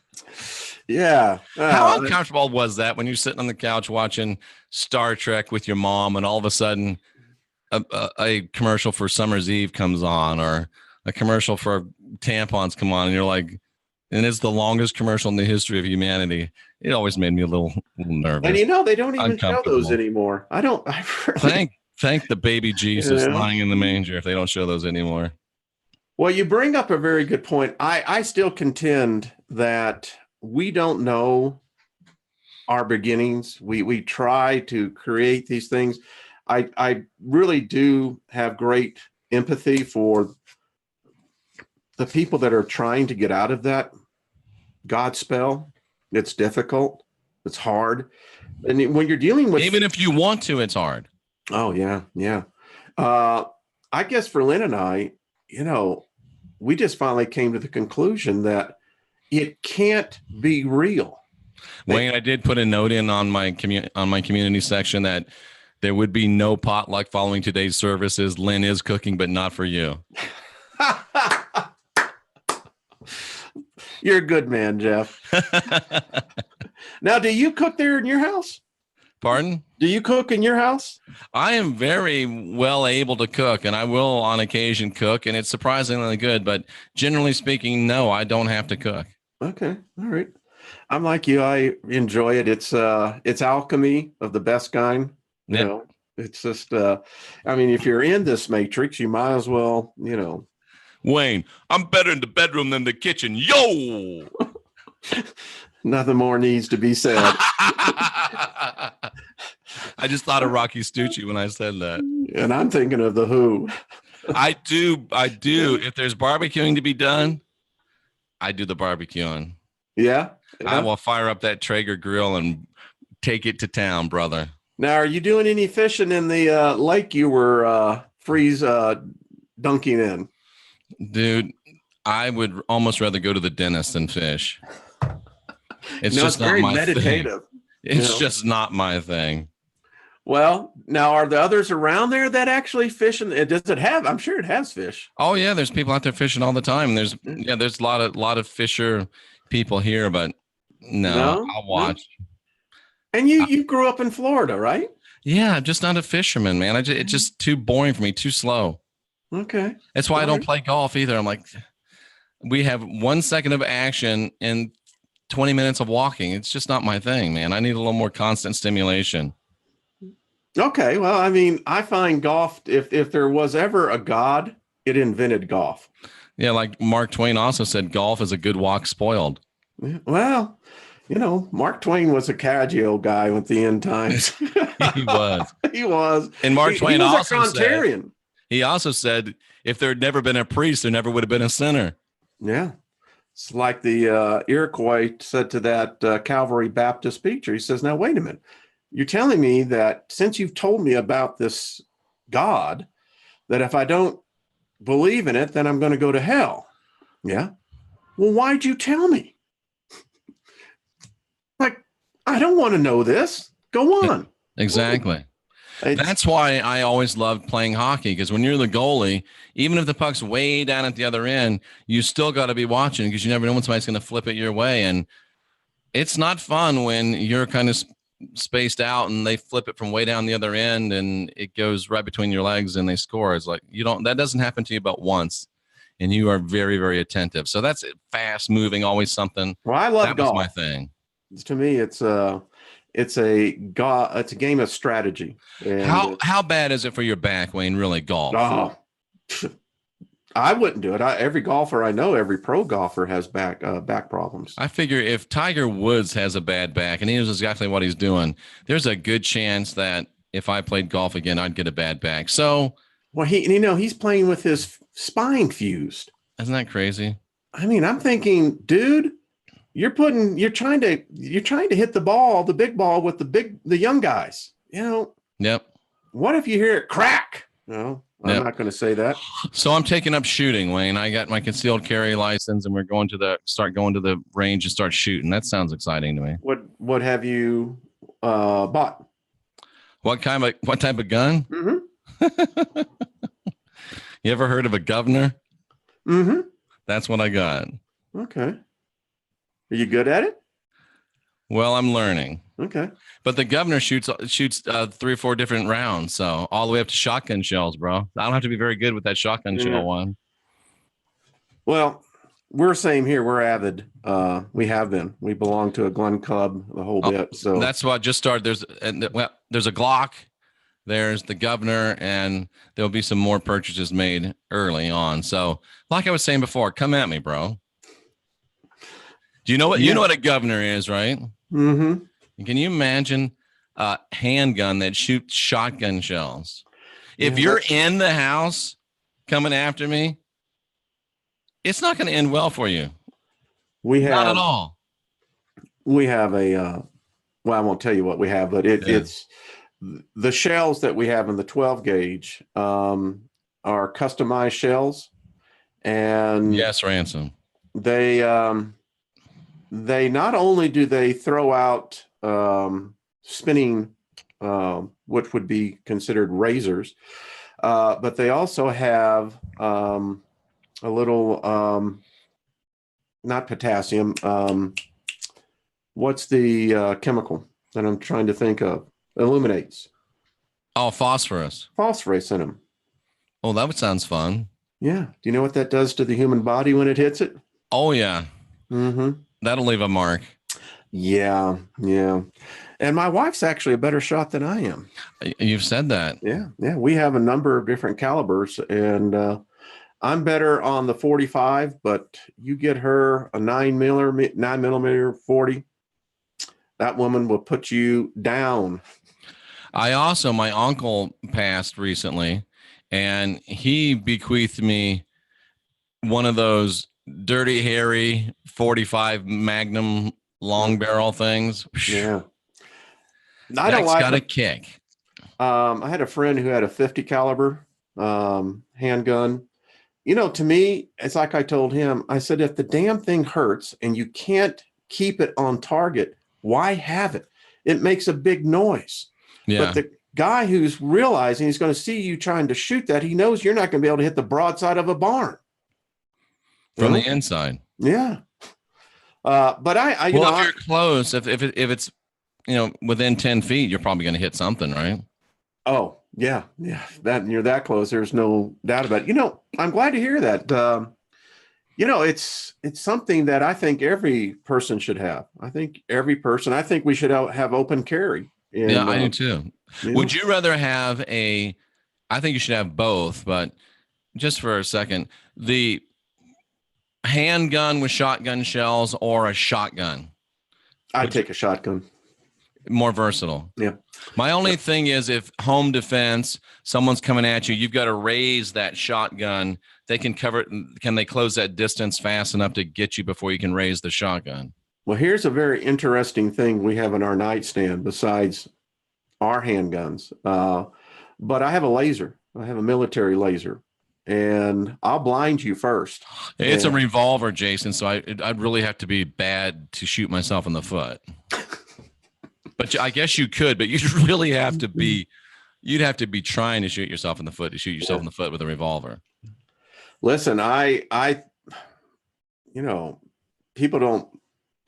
Yeah. How uncomfortable was that when you're sitting on the couch watching Star Trek with your mom, and all of a sudden a commercial for Summer's Eve comes on, or a commercial for tampons come on, and you're like, and it's the longest commercial in the history of humanity. It always made me a little nervous. And they don't even show those anymore. I really... Thank the baby Jesus lying in the manger if they don't show those anymore. Well, you bring up a very good point. I still contend that we don't know our beginnings. We try to create these things. I really do have great empathy for the people that are trying to get out of that God spell. It's difficult. It's hard. And when you're dealing with... Even if you want to, it's hard. Oh, yeah. Yeah. I guess for Lynn and I, we just finally came to the conclusion that it can't be real. Wayne, I did put a note in on my community section that there would be no potluck following today's services. Lynn is cooking, but not for you. You're a good man, Jeff. Now, do you cook there in your house? Pardon? Do you cook in your house? I am very well able to cook, and I will on occasion cook, and it's surprisingly good. But generally speaking, no, I don't have to cook. Okay. All right. I'm like you. I enjoy it. It's alchemy of the best kind. It's just, if you're in this matrix, you might as well, Wayne, I'm better in the bedroom than the kitchen. Yo! Nothing more needs to be said. I just thought of Rocky Stucci when I said that. And I'm thinking of The Who. I do. If there's barbecuing to be done, I do the barbecuing. Yeah? I will fire up that Traeger grill and take it to town, brother. Now, are you doing any fishing in the lake you were freeze dunking in? Dude, I would almost rather go to the dentist than fish. It's just not very my meditative. thing. It's just not my thing. Well, now are the others around there that actually fish? And does it have? I'm sure it has fish. Oh yeah, there's people out there fishing all the time. There's a lot of fisher people here, but no, I'll watch. And you grew up in Florida, right? Yeah, I'm just not a fisherman, man. It's just too boring for me, too slow. Okay. That's why I don't play golf either. I'm like, we have 1 second of action and 20 minutes of walking. It's just not my thing, man. I need a little more constant stimulation. Okay. Well, I mean, I find golf, if there was ever a God, it invented golf. Yeah, like Mark Twain also said, golf is a good walk spoiled. Well, Mark Twain was a caggy old guy with the end times. He was. He was. And Mark Twain he was also a contrarian. He also said, if there had never been a priest, there never would have been a sinner. Yeah. It's like the Iroquois said to that Calvary Baptist preacher. He says, now, wait a minute. You're telling me that since you've told me about this God, that if I don't believe in it, then I'm going to go to hell. Yeah. Well, why'd you tell me? Like, I don't want to know this. Go on. Exactly. That's why I always loved playing hockey, because when you're the goalie, even if the puck's way down at the other end, you still got to be watching, because you never know when somebody's going to flip it your way. And it's not fun when you're kind of spaced out and they flip it from way down the other end and it goes right between your legs and they score. It's like, that doesn't happen to you but once, and you are very, very attentive. So that's fast moving, always something. Well, I love that golf. was my thing. To me, it's a game of strategy. And how bad is it for your back, Wayne? Really, golf? Oh, I wouldn't do it. Every golfer I know, every pro golfer has back problems. I figure if Tiger Woods has a bad back and he knows exactly what he's doing, there's a good chance that if I played golf again, I'd get a bad back. So, well, he's playing with his spine fused. Isn't that crazy? I mean, I'm thinking, dude, you're trying to hit the ball, the big ball with the young guys, Yep. What if you hear it crack? No, I'm not going to say that. So I'm taking up shooting, Wayne. I got my concealed carry license and we're going to start going to the range and start shooting. That sounds exciting to me. What have you bought? What type of gun? Mm-hmm. You ever heard of a governor? Mm-hmm. That's what I got. Okay. Are you good at it? Well, I'm learning. Okay. But the governor shoots 3 or 4 different rounds. So all the way up to shotgun shells, bro. I don't have to be very good with that shotgun shell one. Well, we're same here. We're avid. We have been. We belong to a gun club, the whole bit. So that's what just started. There's a Glock, there's the governor, and there'll be some more purchases made early on. So like I was saying before, come at me, bro. Do you know what you know what a governor is, right? Mm-hmm. Can you imagine a handgun that shoots shotgun shells? If you're in the house coming after me, it's not going to end well for you. Not at all. We have well, I won't tell you what we have, but it's the shells that we have in the 12 gauge are customized shells. And yes, Ransom. They not only do they throw out spinning, which would be considered razors, but they also have a little, not potassium. What's the chemical that I'm trying to think of? Illuminates. Oh, phosphorus. Phosphorus in them. Oh, that sounds fun. Yeah. Do you know what that does to the human body when it hits it? Oh, yeah. Mm-hmm. That'll leave a mark. Yeah. Yeah. And my wife's actually a better shot than I am. You've said that. Yeah. Yeah. We have a number of different calibers, and I'm better on the 45, but you get her a 9mm 40, that woman will put you down. My uncle passed recently, and he bequeathed me one of those Dirty Harry 45 Magnum long barrel things. Yeah. That's got a kick. I had a friend who had a 50 caliber handgun. To me, it's like I told him, I said, if the damn thing hurts and you can't keep it on target, why have it? It makes a big noise. Yeah. But the guy who's realizing he's going to see you trying to shoot that, he knows you're not going to be able to hit the broadside of a barn. From the inside. Yeah. But if you're close, if it's, within 10 feet, you're probably going to hit something, right? Oh, yeah. Yeah. That you're that close. There's no doubt about it. I'm glad to hear that. It's something that I think every person should have. I think we should have open carry. And, Yeah, I do too. you know, Would you rather have I think you should have both, but just for a second, the handgun with shotgun shells or a shotgun? I'd take a shotgun. More versatile. Yeah. My only thing is if home defense, someone's coming at you, you've got to raise that shotgun. They can cover it. Can they close that distance fast enough to get you before you can raise the shotgun? Well, here's a very interesting thing we have in our nightstand besides our handguns. But I have a laser. I have a military laser, and I'll blind you first. It's a revolver, Jason. So I'd really have to be bad to shoot myself in the foot. But I guess you could, but you'd really have to be, you'd have to be trying to shoot yourself in the foot to shoot yourself in the foot with a revolver. Listen, people don't,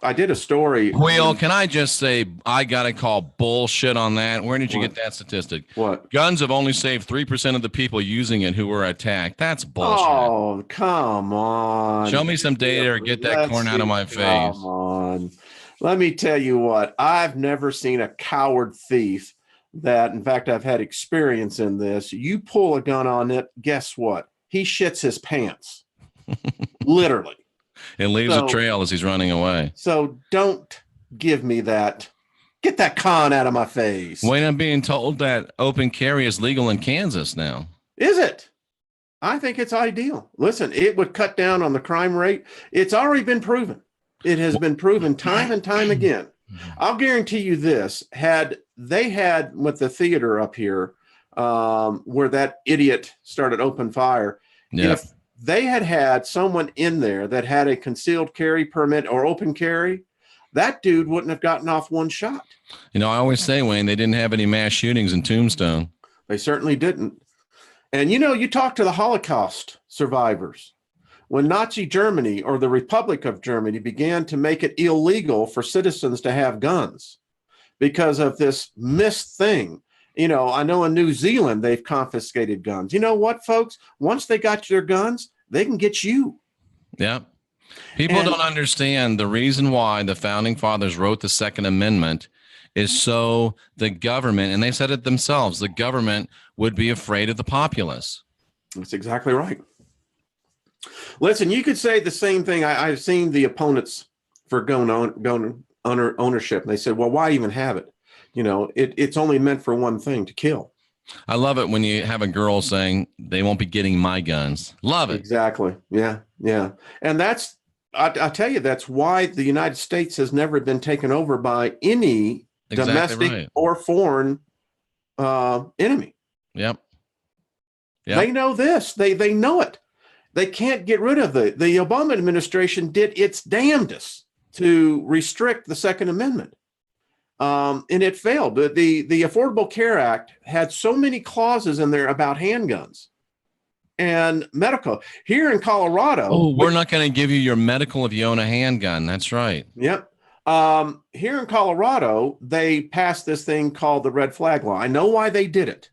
I did a story. Wheel, can I just say, I got to call bullshit on that. Where did you get that statistic? What? Guns have only saved 3% of the people using it who were attacked. That's bullshit. Oh, come on. Show me some data or get that corn out of my face. Come on. Let me tell you what, I've never seen a coward thief that, in fact, I've had experience in this. You pull a gun on it, guess what? He shits his pants. Literally. And leaves a trail as he's running away. So don't give me that. Get that con out of my face. Wayne, I'm being told that open carry is legal in Kansas now. Is it? I think it's ideal. Listen, it would cut down on the crime rate. It's already been proven. It has been proven time and time again. I'll guarantee you this. Had they had with the theater up here where that idiot started open fire, if they had someone in there that had a concealed carry permit or open carry, that dude wouldn't have gotten off one shot. I always say, Wayne, they didn't have any mass shootings in Tombstone. They certainly didn't. And, you talk to the Holocaust survivors. When Nazi Germany or the Republic of Germany began to make it illegal for citizens to have guns because of this missed thing, I know in New Zealand, they've confiscated guns. You know what, folks? Once they got their guns, they can get you. Yeah. People don't understand the reason why the founding fathers wrote the Second Amendment is so the government, and they said it themselves, the government would be afraid of the populace. That's exactly right. Listen, you could say the same thing. I've seen the opponents for gun ownership, and they said, well, why even have it? It's only meant for one thing, to kill. I love it when you have a girl saying they won't be getting my guns. Love it. Exactly. Yeah. Yeah. And I tell you, that's why the United States has never been taken over by any domestic or foreign enemy. Yep. They know this. They know it. They can't get rid of the Obama administration did its damnedest to restrict the Second Amendment. And it failed. The Affordable Care Act had so many clauses in there about handguns and medical. Here in Colorado. Oh, we're not going to give you your medical if you own a handgun. That's right. Yep. Here in Colorado, they passed this thing called the red flag law. I know why they did it,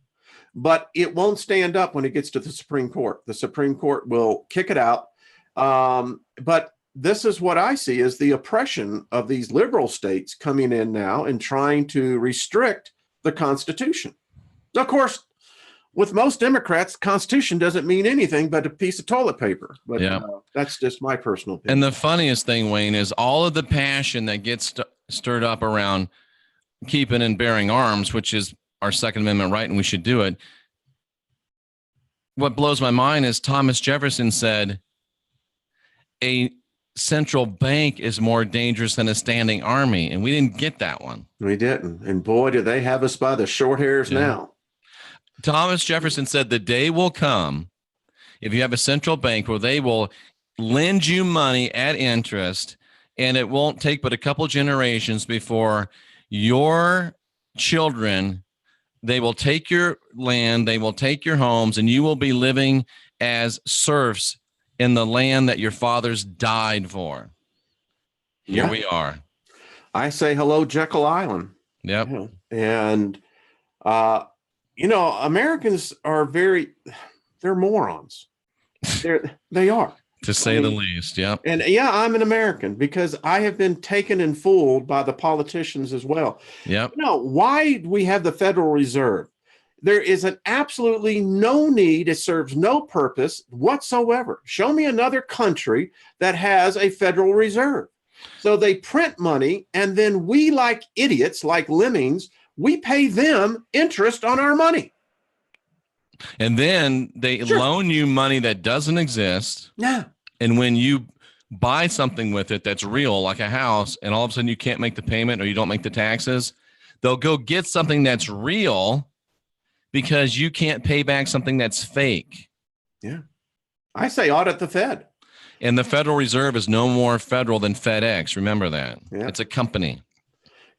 but it won't stand up when it gets to the Supreme Court. The Supreme Court will kick it out. But this is what I see as the oppression of these liberal states coming in now and trying to restrict the Constitution. Of course, with most Democrats, the Constitution doesn't mean anything but a piece of toilet paper. But that's just my personal opinion. And the funniest thing, Wayne, is all of the passion that gets stirred up around keeping and bearing arms, which is our Second Amendment right, and we should do it. What blows my mind is Thomas Jefferson said, a central bank is more dangerous than a standing army. And we didn't get that one. We didn't. And boy, do they have us by the short hairs now. Thomas Jefferson said the day will come, if you have a central bank where they will lend you money at interest, and it won't take but a couple generations before your children, they will take your land, they will take your homes, and you will be living as serfs in the land that your fathers died for. Here we are. I say hello, Jekyll Island. Yep. And, Americans are they're morons. They are. To say the least. Yep. And yeah, I'm an American because I have been taken and fooled by the politicians as well. Yep. Why do we have the Federal Reserve? There is an absolutely no need. It serves no purpose whatsoever. Show me another country that has a Federal Reserve. So they print money, and then we, like idiots, like lemmings, we pay them interest on our money. And then they loan you money that doesn't exist. Yeah. And when you buy something with it that's real, like a house, and all of a sudden you can't make the payment or you don't make the taxes, they'll go get something that's real because you can't pay back something that's fake. Yeah. I say audit the Fed. And the Federal Reserve is no more federal than FedEx. Remember that. Yeah. It's a company.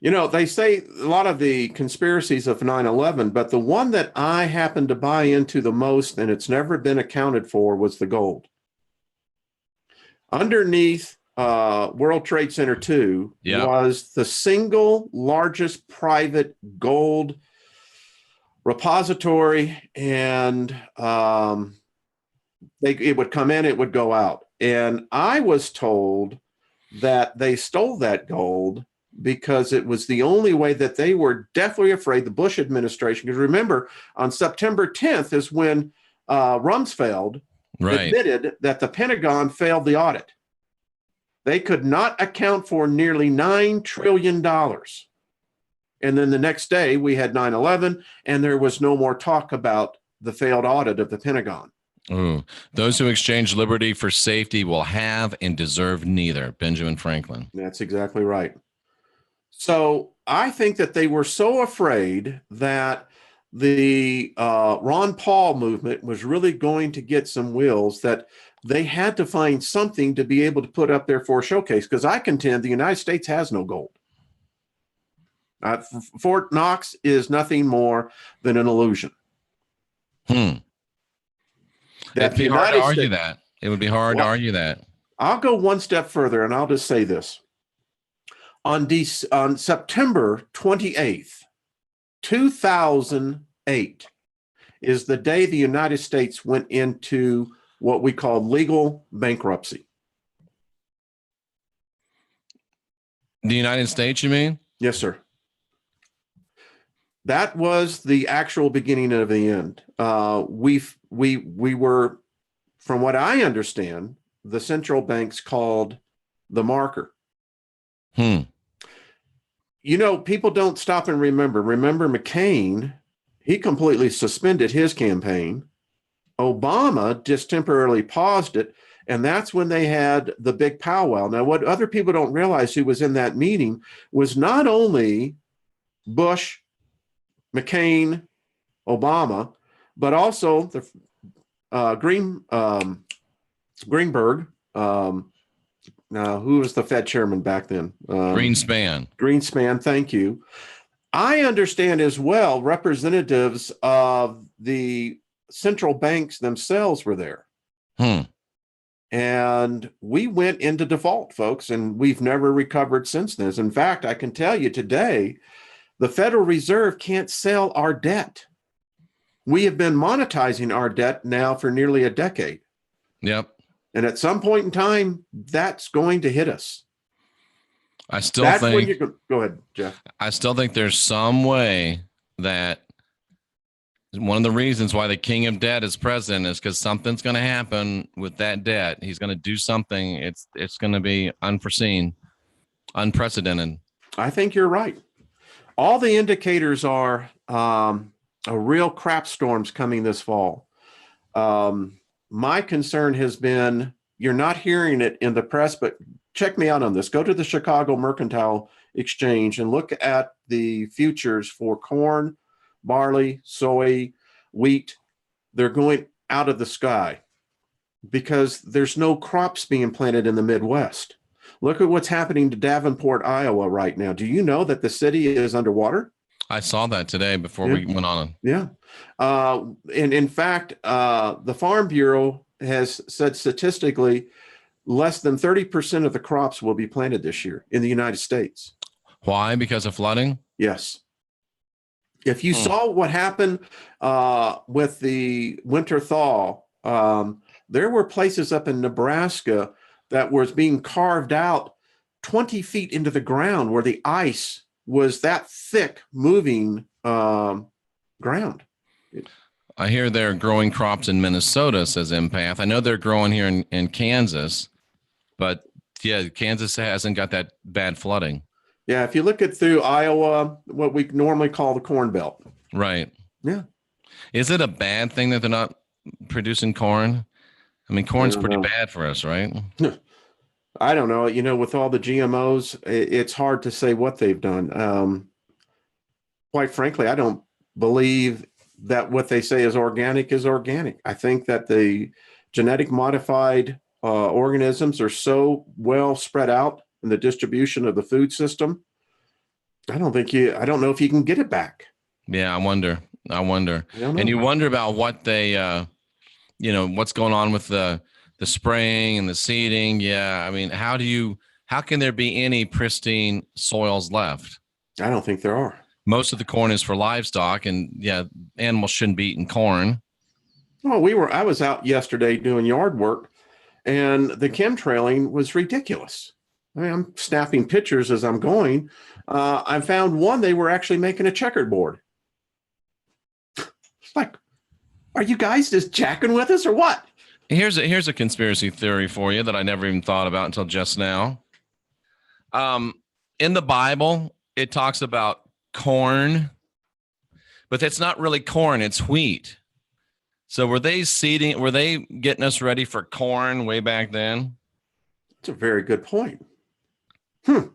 They say a lot of the conspiracies of 9/11, but the one that I happened to buy into the most, and it's never been accounted for, was the gold. Underneath World Trade Center 2 was the single largest private gold repository, and it would come in, it would go out. And I was told that they stole that gold because it was the only way, that they were definitely afraid, the Bush administration, because remember, on September 10th is when Rumsfeld admitted that the Pentagon failed the audit. They could not account for nearly $9 trillion. And then the next day we had 9/11, and there was no more talk about the failed audit of the Pentagon. Ooh. Those who exchange liberty for safety will have and deserve neither. Benjamin Franklin. That's exactly right. So I think that they were so afraid that the Ron Paul movement was really going to get some wheels, that they had to find something to be able to put up there for a showcase, because I contend the United States has no gold. Fort Knox is nothing more than an illusion. It'd be hard to argue that. It would be hard to argue that. I'll go one step further, and I'll just say this. On September 28th, 2008, is the day the United States went into what we call legal bankruptcy. The United States, you mean? Yes, sir. That was the actual beginning of the end. We were, from what I understand, the central banks called the marker. People don't stop and remember. Remember McCain, he completely suspended his campaign. Obama just temporarily paused it, and that's when they had the big powwow. Now, what other people don't realize who was in that meeting was not only Bush, McCain, Obama, but also the Greenberg. Who was the Fed chairman back then? Greenspan, thank you. I understand as well representatives of the central banks themselves were there. And we went into default, folks, and we've never recovered since then. In fact, I can tell you today, the Federal Reserve can't sell our debt. We have been monetizing our debt now for nearly a decade. Yep. And at some point in time, that's going to hit us. I still think. Go ahead, Jeff. I still think there's some way that one of the reasons why the king of debt is president is because something's going to happen with that debt. He's going to do something. It's going to be unforeseen, unprecedented. I think you're right. All the indicators are a real crap storm's coming this fall. My concern has been, you're not hearing it in the press, but check me out on this. Go to the Chicago Mercantile Exchange and look at the futures for corn, barley, soy, wheat. They're going out of the sky because there's no crops being planted in the Midwest. Look at what's happening to Davenport, Iowa right now. Do you know that the city is underwater? I saw that today before we went on. Yeah. And in fact, the Farm Bureau has said statistically less than 30% of the crops will be planted this year in the United States. Why? Because of flooding? Yes. If you saw what happened with the winter thaw, there were places up in Nebraska that was being carved out 20 feet into the ground where the ice was that thick, moving ground. I hear they're growing crops in Minnesota, says Empath. I know they're growing here in Kansas, but yeah, Kansas hasn't got that bad flooding. Yeah, if you look at through Iowa, what we normally call the Corn Belt. Right. Yeah. Is it a bad thing that they're not producing corn? I mean, corn's pretty bad for us, right? I don't know. You know, with all the GMOs, it's hard to say what they've done. Quite frankly, I don't believe that what they say is organic is organic. I think that the genetic modified organisms are so well spread out in the distribution of the food system. I don't know if you can get it back. Yeah, I wonder. And you wonder about what they, what's going on with the spraying and the seeding. Yeah. I mean, how can there be any pristine soils left? I don't think there are. Most of the corn is for livestock, and yeah, animals shouldn't be eating corn. Well, I was out yesterday doing yard work, and the chemtrailing was ridiculous. I mean, I'm snapping pictures as I'm going. I found one, they were actually making a checkerboard. It's like, are you guys just jacking with us or what? Here's a conspiracy theory for you that I never even thought about until just now. In the Bible, it talks about corn, but that's not really corn, it's wheat. So were they getting us ready for corn way back then? That's a very good point. Dude,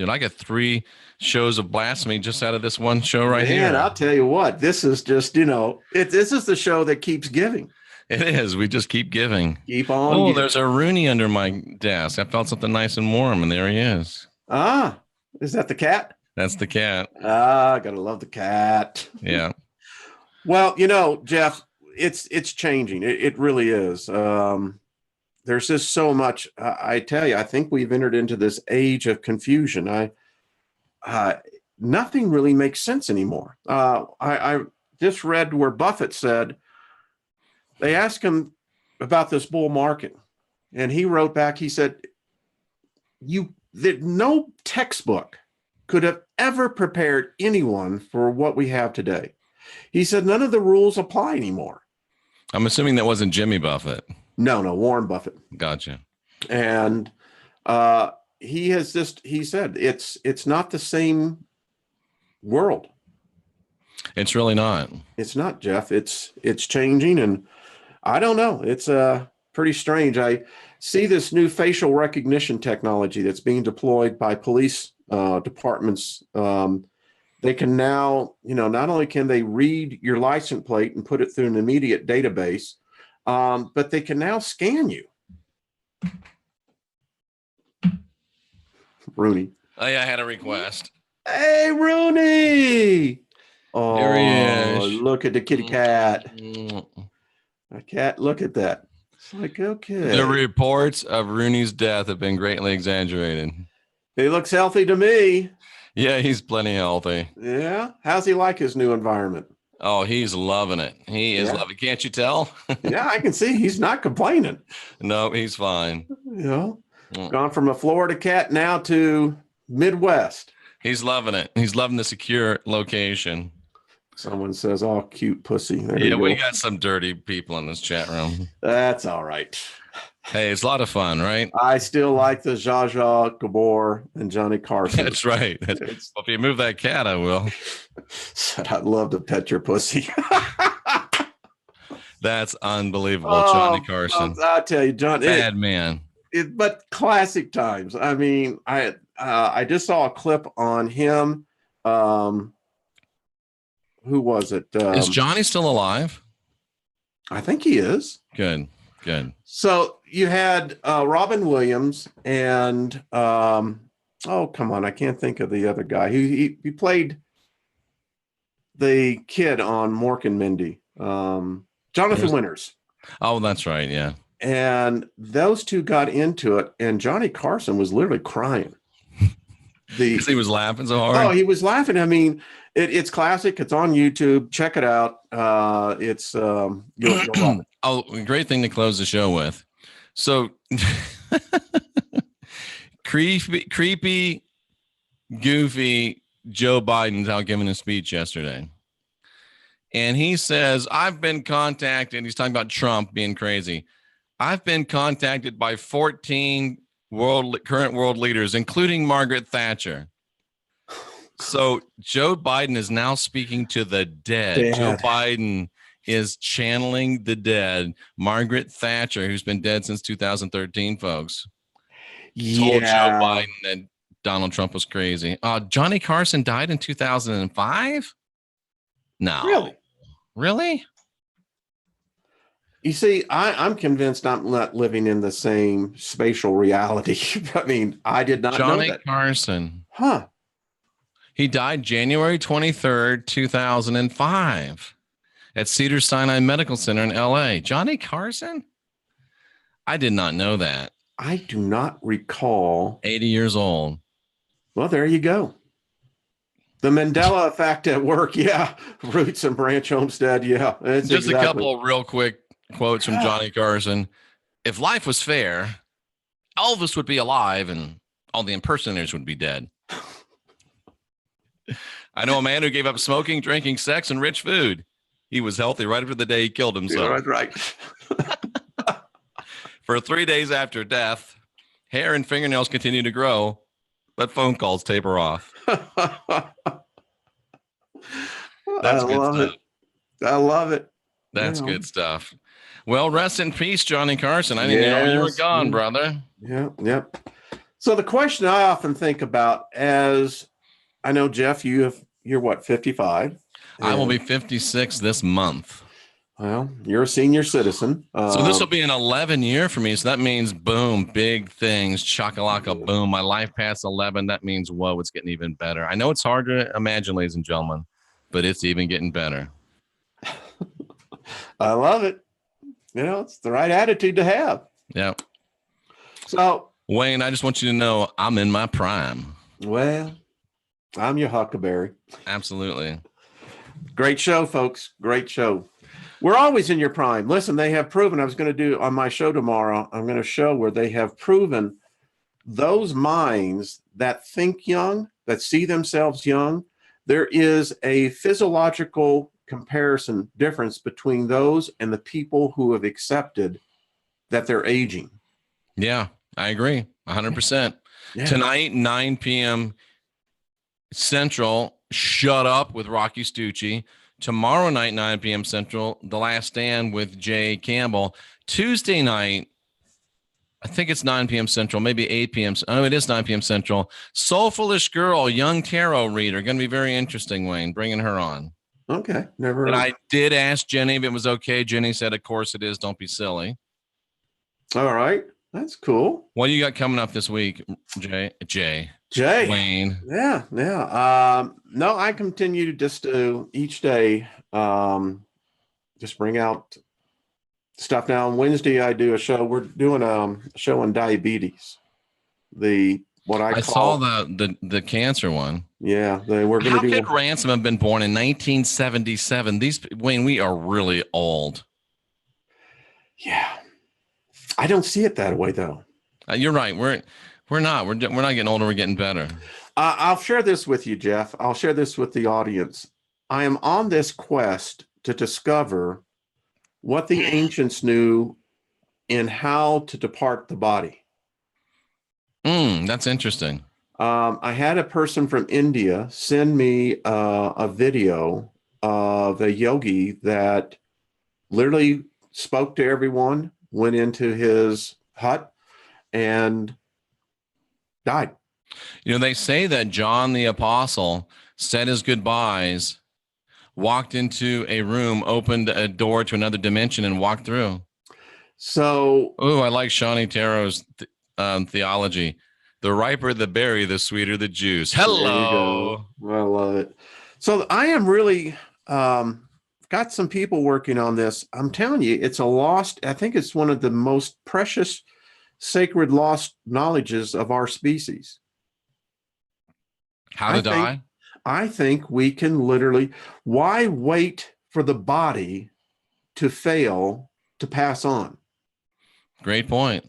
I got 3 shows of blasphemy just out of this one show right here. And I'll tell you what, this is just, this is the show that keeps giving. It is. We just keep giving. Keep on. Oh, there's a Rooney under my desk. I felt something nice and warm, and there he is. Ah, is that the cat? That's the cat. Ah, gotta love the cat. Yeah. Well, Jeff, it's changing. It really is. There's just so much. I tell you, I think we've entered into this age of confusion. Nothing really makes sense anymore. I just read where Buffett said, they asked him about this bull market, and he wrote back, he said, no textbook could have ever prepared anyone for what we have today. He said, none of the rules apply anymore. I'm assuming that wasn't Jimmy Buffett. No, Warren Buffett. Gotcha. And he said, it's not the same world. It's really not. It's not, Jeff. It's changing, and I don't know. It's pretty strange. I see this new facial recognition technology that's being deployed by police departments. They can now, not only can they read your license plate and put it through an immediate database, but they can now scan you. Rooney. Oh, yeah, I had a request. Hey, Rooney. Oh, there he is. Look at the kitty cat. A cat, look at that. It's like, okay. The reports of Rooney's death have been greatly exaggerated. He looks healthy to me. Yeah, he's plenty healthy. Yeah. How's he like his new environment? Oh, he's loving it. He is loving it. Can't you tell? Yeah, I can see he's not complaining. No, he's fine. Gone from a Florida cat now to Midwest. He's loving it. He's loving the secure location. Someone says, "Oh, cute pussy." Yeah, we got some dirty people in this chat room. That's all right. Hey, it's a lot of fun, right? I still like the Zsa Zsa Gabor and Johnny Carson. That's right. Well, if you move that cat, I will. Said, I'd love to pet your pussy. That's unbelievable, Johnny Carson. I'll tell you, John. Bad man. But classic times. I mean, I just saw a clip on him. Who was it? Is Johnny still alive? I think he is. Good. So you had Robin Williams and oh, come on, I can't think of the other guy. He played the kid on Mork and Mindy. Jonathan Winters. Oh, that's right. Yeah. And those two got into it, and Johnny Carson was literally crying. Because he was laughing so hard. Oh, he was laughing. I mean, it's classic. It's on YouTube. Check it out. You'll love it. Oh, great thing to close the show with. So creepy, goofy Joe Biden's out giving a speech yesterday. And he says, I've been contacted. He's talking about Trump being crazy. I've been contacted by 14 current world leaders, including Margaret Thatcher. So Joe Biden is now speaking to the dead. Joe Biden is channeling the dead. Margaret Thatcher, who's been dead since 2013, folks, told Joe Biden that Donald Trump was crazy. Johnny Carson died in 2005? No. Really? You see, I'm convinced I'm not living in the same spatial reality. I mean, I did not know that. Johnny Carson. Huh. He died January 23rd, 2005 at Cedars-Sinai Medical Center in LA. Johnny Carson? I did not know that. I do not recall. 80 years old. Well, there you go. The Mandela effect at work. Yeah. Roots and Branch Homestead. Yeah. Just a couple of real quick quotes from Johnny Carson. If life was fair, Elvis would be alive and all the impersonators would be dead. I know a man who gave up smoking, drinking, sex, and rich food. He was healthy right after the day he killed himself. Yeah, right. For 3 days after death, hair and fingernails continue to grow, but phone calls taper off. That's good stuff. I love it. That's good stuff. Well, rest in peace, Johnny Carson. I didn't know you were gone, brother. Yeah. Yep. So the question I often think about, as I know, Jeff, you're what, 55? I will be 56 this month. Well, you're a senior citizen. So this will be an 11 year for me. So that means boom, big things, chakalaka, boom. My life past 11. That means, whoa, it's getting even better. I know it's hard to imagine, ladies and gentlemen, but it's even getting better. I love it. It's the right attitude to have. Yeah. So, Wayne, I just want you to know I'm in my prime. Well, I'm your huckleberry. Absolutely. Great show, folks. Great show. We're always in your prime. Listen, they have proven, I was going to do on my show tomorrow, I'm going to show where they have proven those minds that think young, that see themselves young, there is a physiological comparison difference between those and the people who have accepted that they're aging. Yeah, I agree. 100%. Yeah. Tonight, 9 p.m. Central, Shut Up with Rocky Stucci. Tomorrow night, 9 p.m. Central, The Last Stand with Jay Campbell. Tuesday night, I think it's 9 p.m. Central, maybe 8 p.m. Oh, it is 9 p.m. Central. Soulfulish Girl, young tarot reader. Going to be very interesting, Wayne, bringing her on. Okay. Never. And I did ask Jenny if it was okay. Jenny said, of course it is. Don't be silly. All right. That's cool. What do you got coming up this week, Jay? Wayne. Yeah. No, I continue just to each day just bring out stuff. Now on Wednesday I do a show. We're doing a show on diabetes. I saw the cancer one. Yeah, we're going to do. How could Ransom have been born in 1977? Wayne, we are really old. Yeah, I don't see it that way though. You're right. We're not getting older. We're getting better. I'll share this with you, Jeff. I'll share this with the audience. I am on this quest to discover what the ancients knew in how to depart the body. That's interesting. I had a person from India send me a video of a yogi that literally spoke to everyone, went into his hut, and died. They say that John the Apostle said his goodbyes, walked into a room, opened a door to another dimension, and walked through. So, I like Shawnee Tarot's theology. The riper the berry, the sweeter the juice. Hello. I love it. So I am really got some people working on this. I'm telling you, it's I think it's one of the most precious, sacred, lost knowledges of our species. How to die? I think we can literally, why wait for the body to fail to pass on. Great point.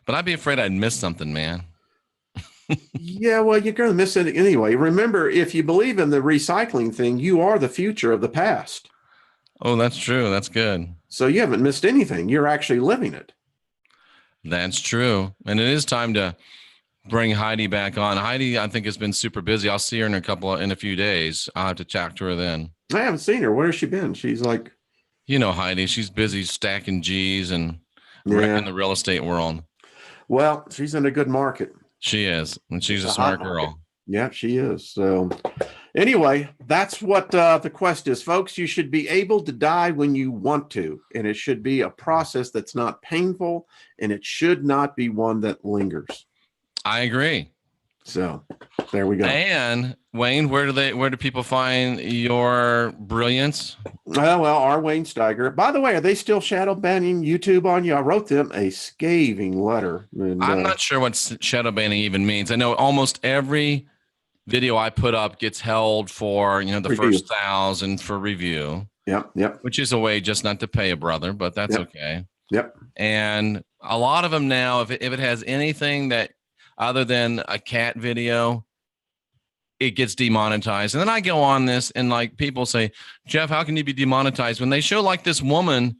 But I'd be afraid I'd miss something, man. Yeah, well, you're going to miss it anyway. Remember, if you believe in the recycling thing, you are the future of the past. Oh, that's true. That's good. So you haven't missed anything. You're actually living it. That's true. And it is time to bring Heidi back on. Heidi, I think, has been super busy. I'll see her in a few days. I'll have to talk to her then. I haven't seen her. Where has she been? She's like, you know, Heidi, she's busy stacking G's and wrecking the real estate world. Well, she's in a good market. She is. And she's a smart girl. Yeah, she is. So anyway, that's what the quest is, folks. You should be able to die when you want to. And it should be a process that's not painful. And it should not be one that lingers. I agree. So there we go. And Wayne, where do people find your brilliance? Well, our Wayne Steiger. By the way, are they still shadow banning YouTube on you? I wrote them a scathing letter. And, I'm not sure what shadow banning even means. I know almost every video I put up gets held for, the review. First 1,000 for review. Yep. Which is a way just not to pay a brother, but that's okay. Yep. And a lot of them now, if it has anything that other than a cat video, it gets demonetized. And then I go on this and like people say, Jeff, how can you be demonetized when they show like this woman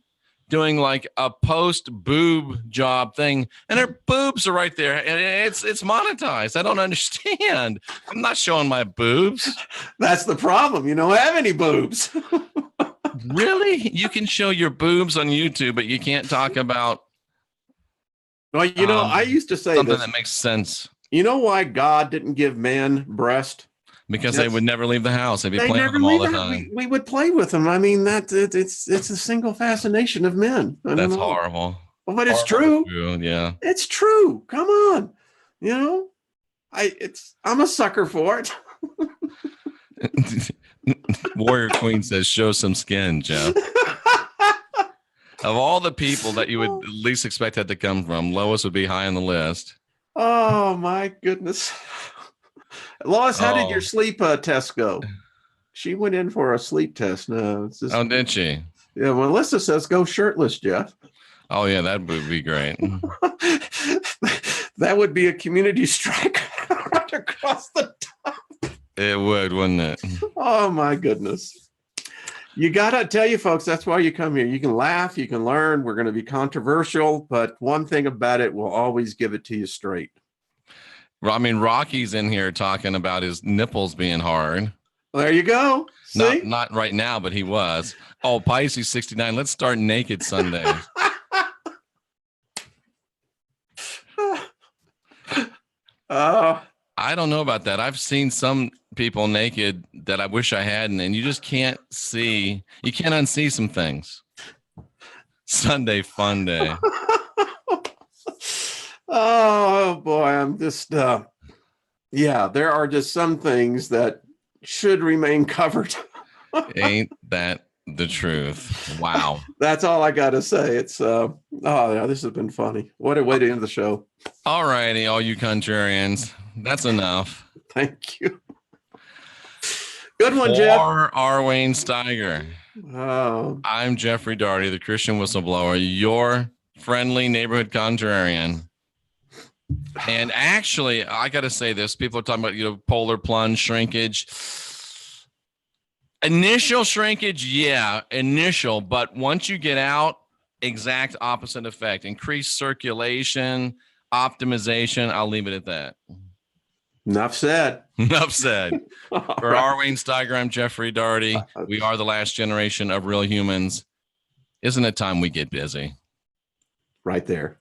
doing like a post boob job thing and her boobs are right there and it's monetized. I don't understand. I'm not showing my boobs. That's the problem. You don't have any boobs. Really? You can show your boobs on YouTube, but you can't talk about. Well, I used to say something this. that makes sense. You know why God didn't give man breast? Because they would never leave the house. They'd be playing with them all the time. We would play with them. I mean, it's a single fascination of men. That's horrible. But it's true. Yeah. It's true. Come on. I'm a sucker for it. Warrior Queen says, show some skin, Jeff. Of all the people that you would least expect that to come from, Lois would be high on the list. Oh, my goodness. Lois, how did your sleep test go? She went in for a sleep test. No, did she? Yeah, well, Melissa says go shirtless, Jeff. Oh, yeah, that would be great. That would be a community strike right across the top. It would, wouldn't it? Oh, my goodness. You got to tell you, folks, that's why you come here. You can laugh, you can learn. We're going to be controversial, but one thing about it, we'll always give it to you straight. I mean, Rocky's in here talking about his nipples being hard. Well, there you go. See? Not right now, but he was. Oh, Pisces 69. Let's start naked Sunday. I don't know about that. I've seen some people naked that I wish I hadn't, and you just can't see. You can't unsee some things. Sunday fun day. Oh boy, I'm just there are just some things that should remain covered. Ain't that the truth? Wow. That's all I got to say. It's this has been funny. What a way to end the show. All righty, all you contrarians. That's enough. Thank you. Good one, Jeff. R. Wayne Steiger. I'm Jeffrey Daugherty, the Christian whistleblower, your friendly neighborhood contrarian. And actually, I got to say this. People are talking about, polar plunge shrinkage. Initial shrinkage, initial. But once you get out, exact opposite effect. Increased circulation, optimization. I'll leave it at that. Enough said. For R. Wayne Steiger, I'm Jeffrey Daugherty. We are the last generation of real humans. Isn't it time we get busy? Right there.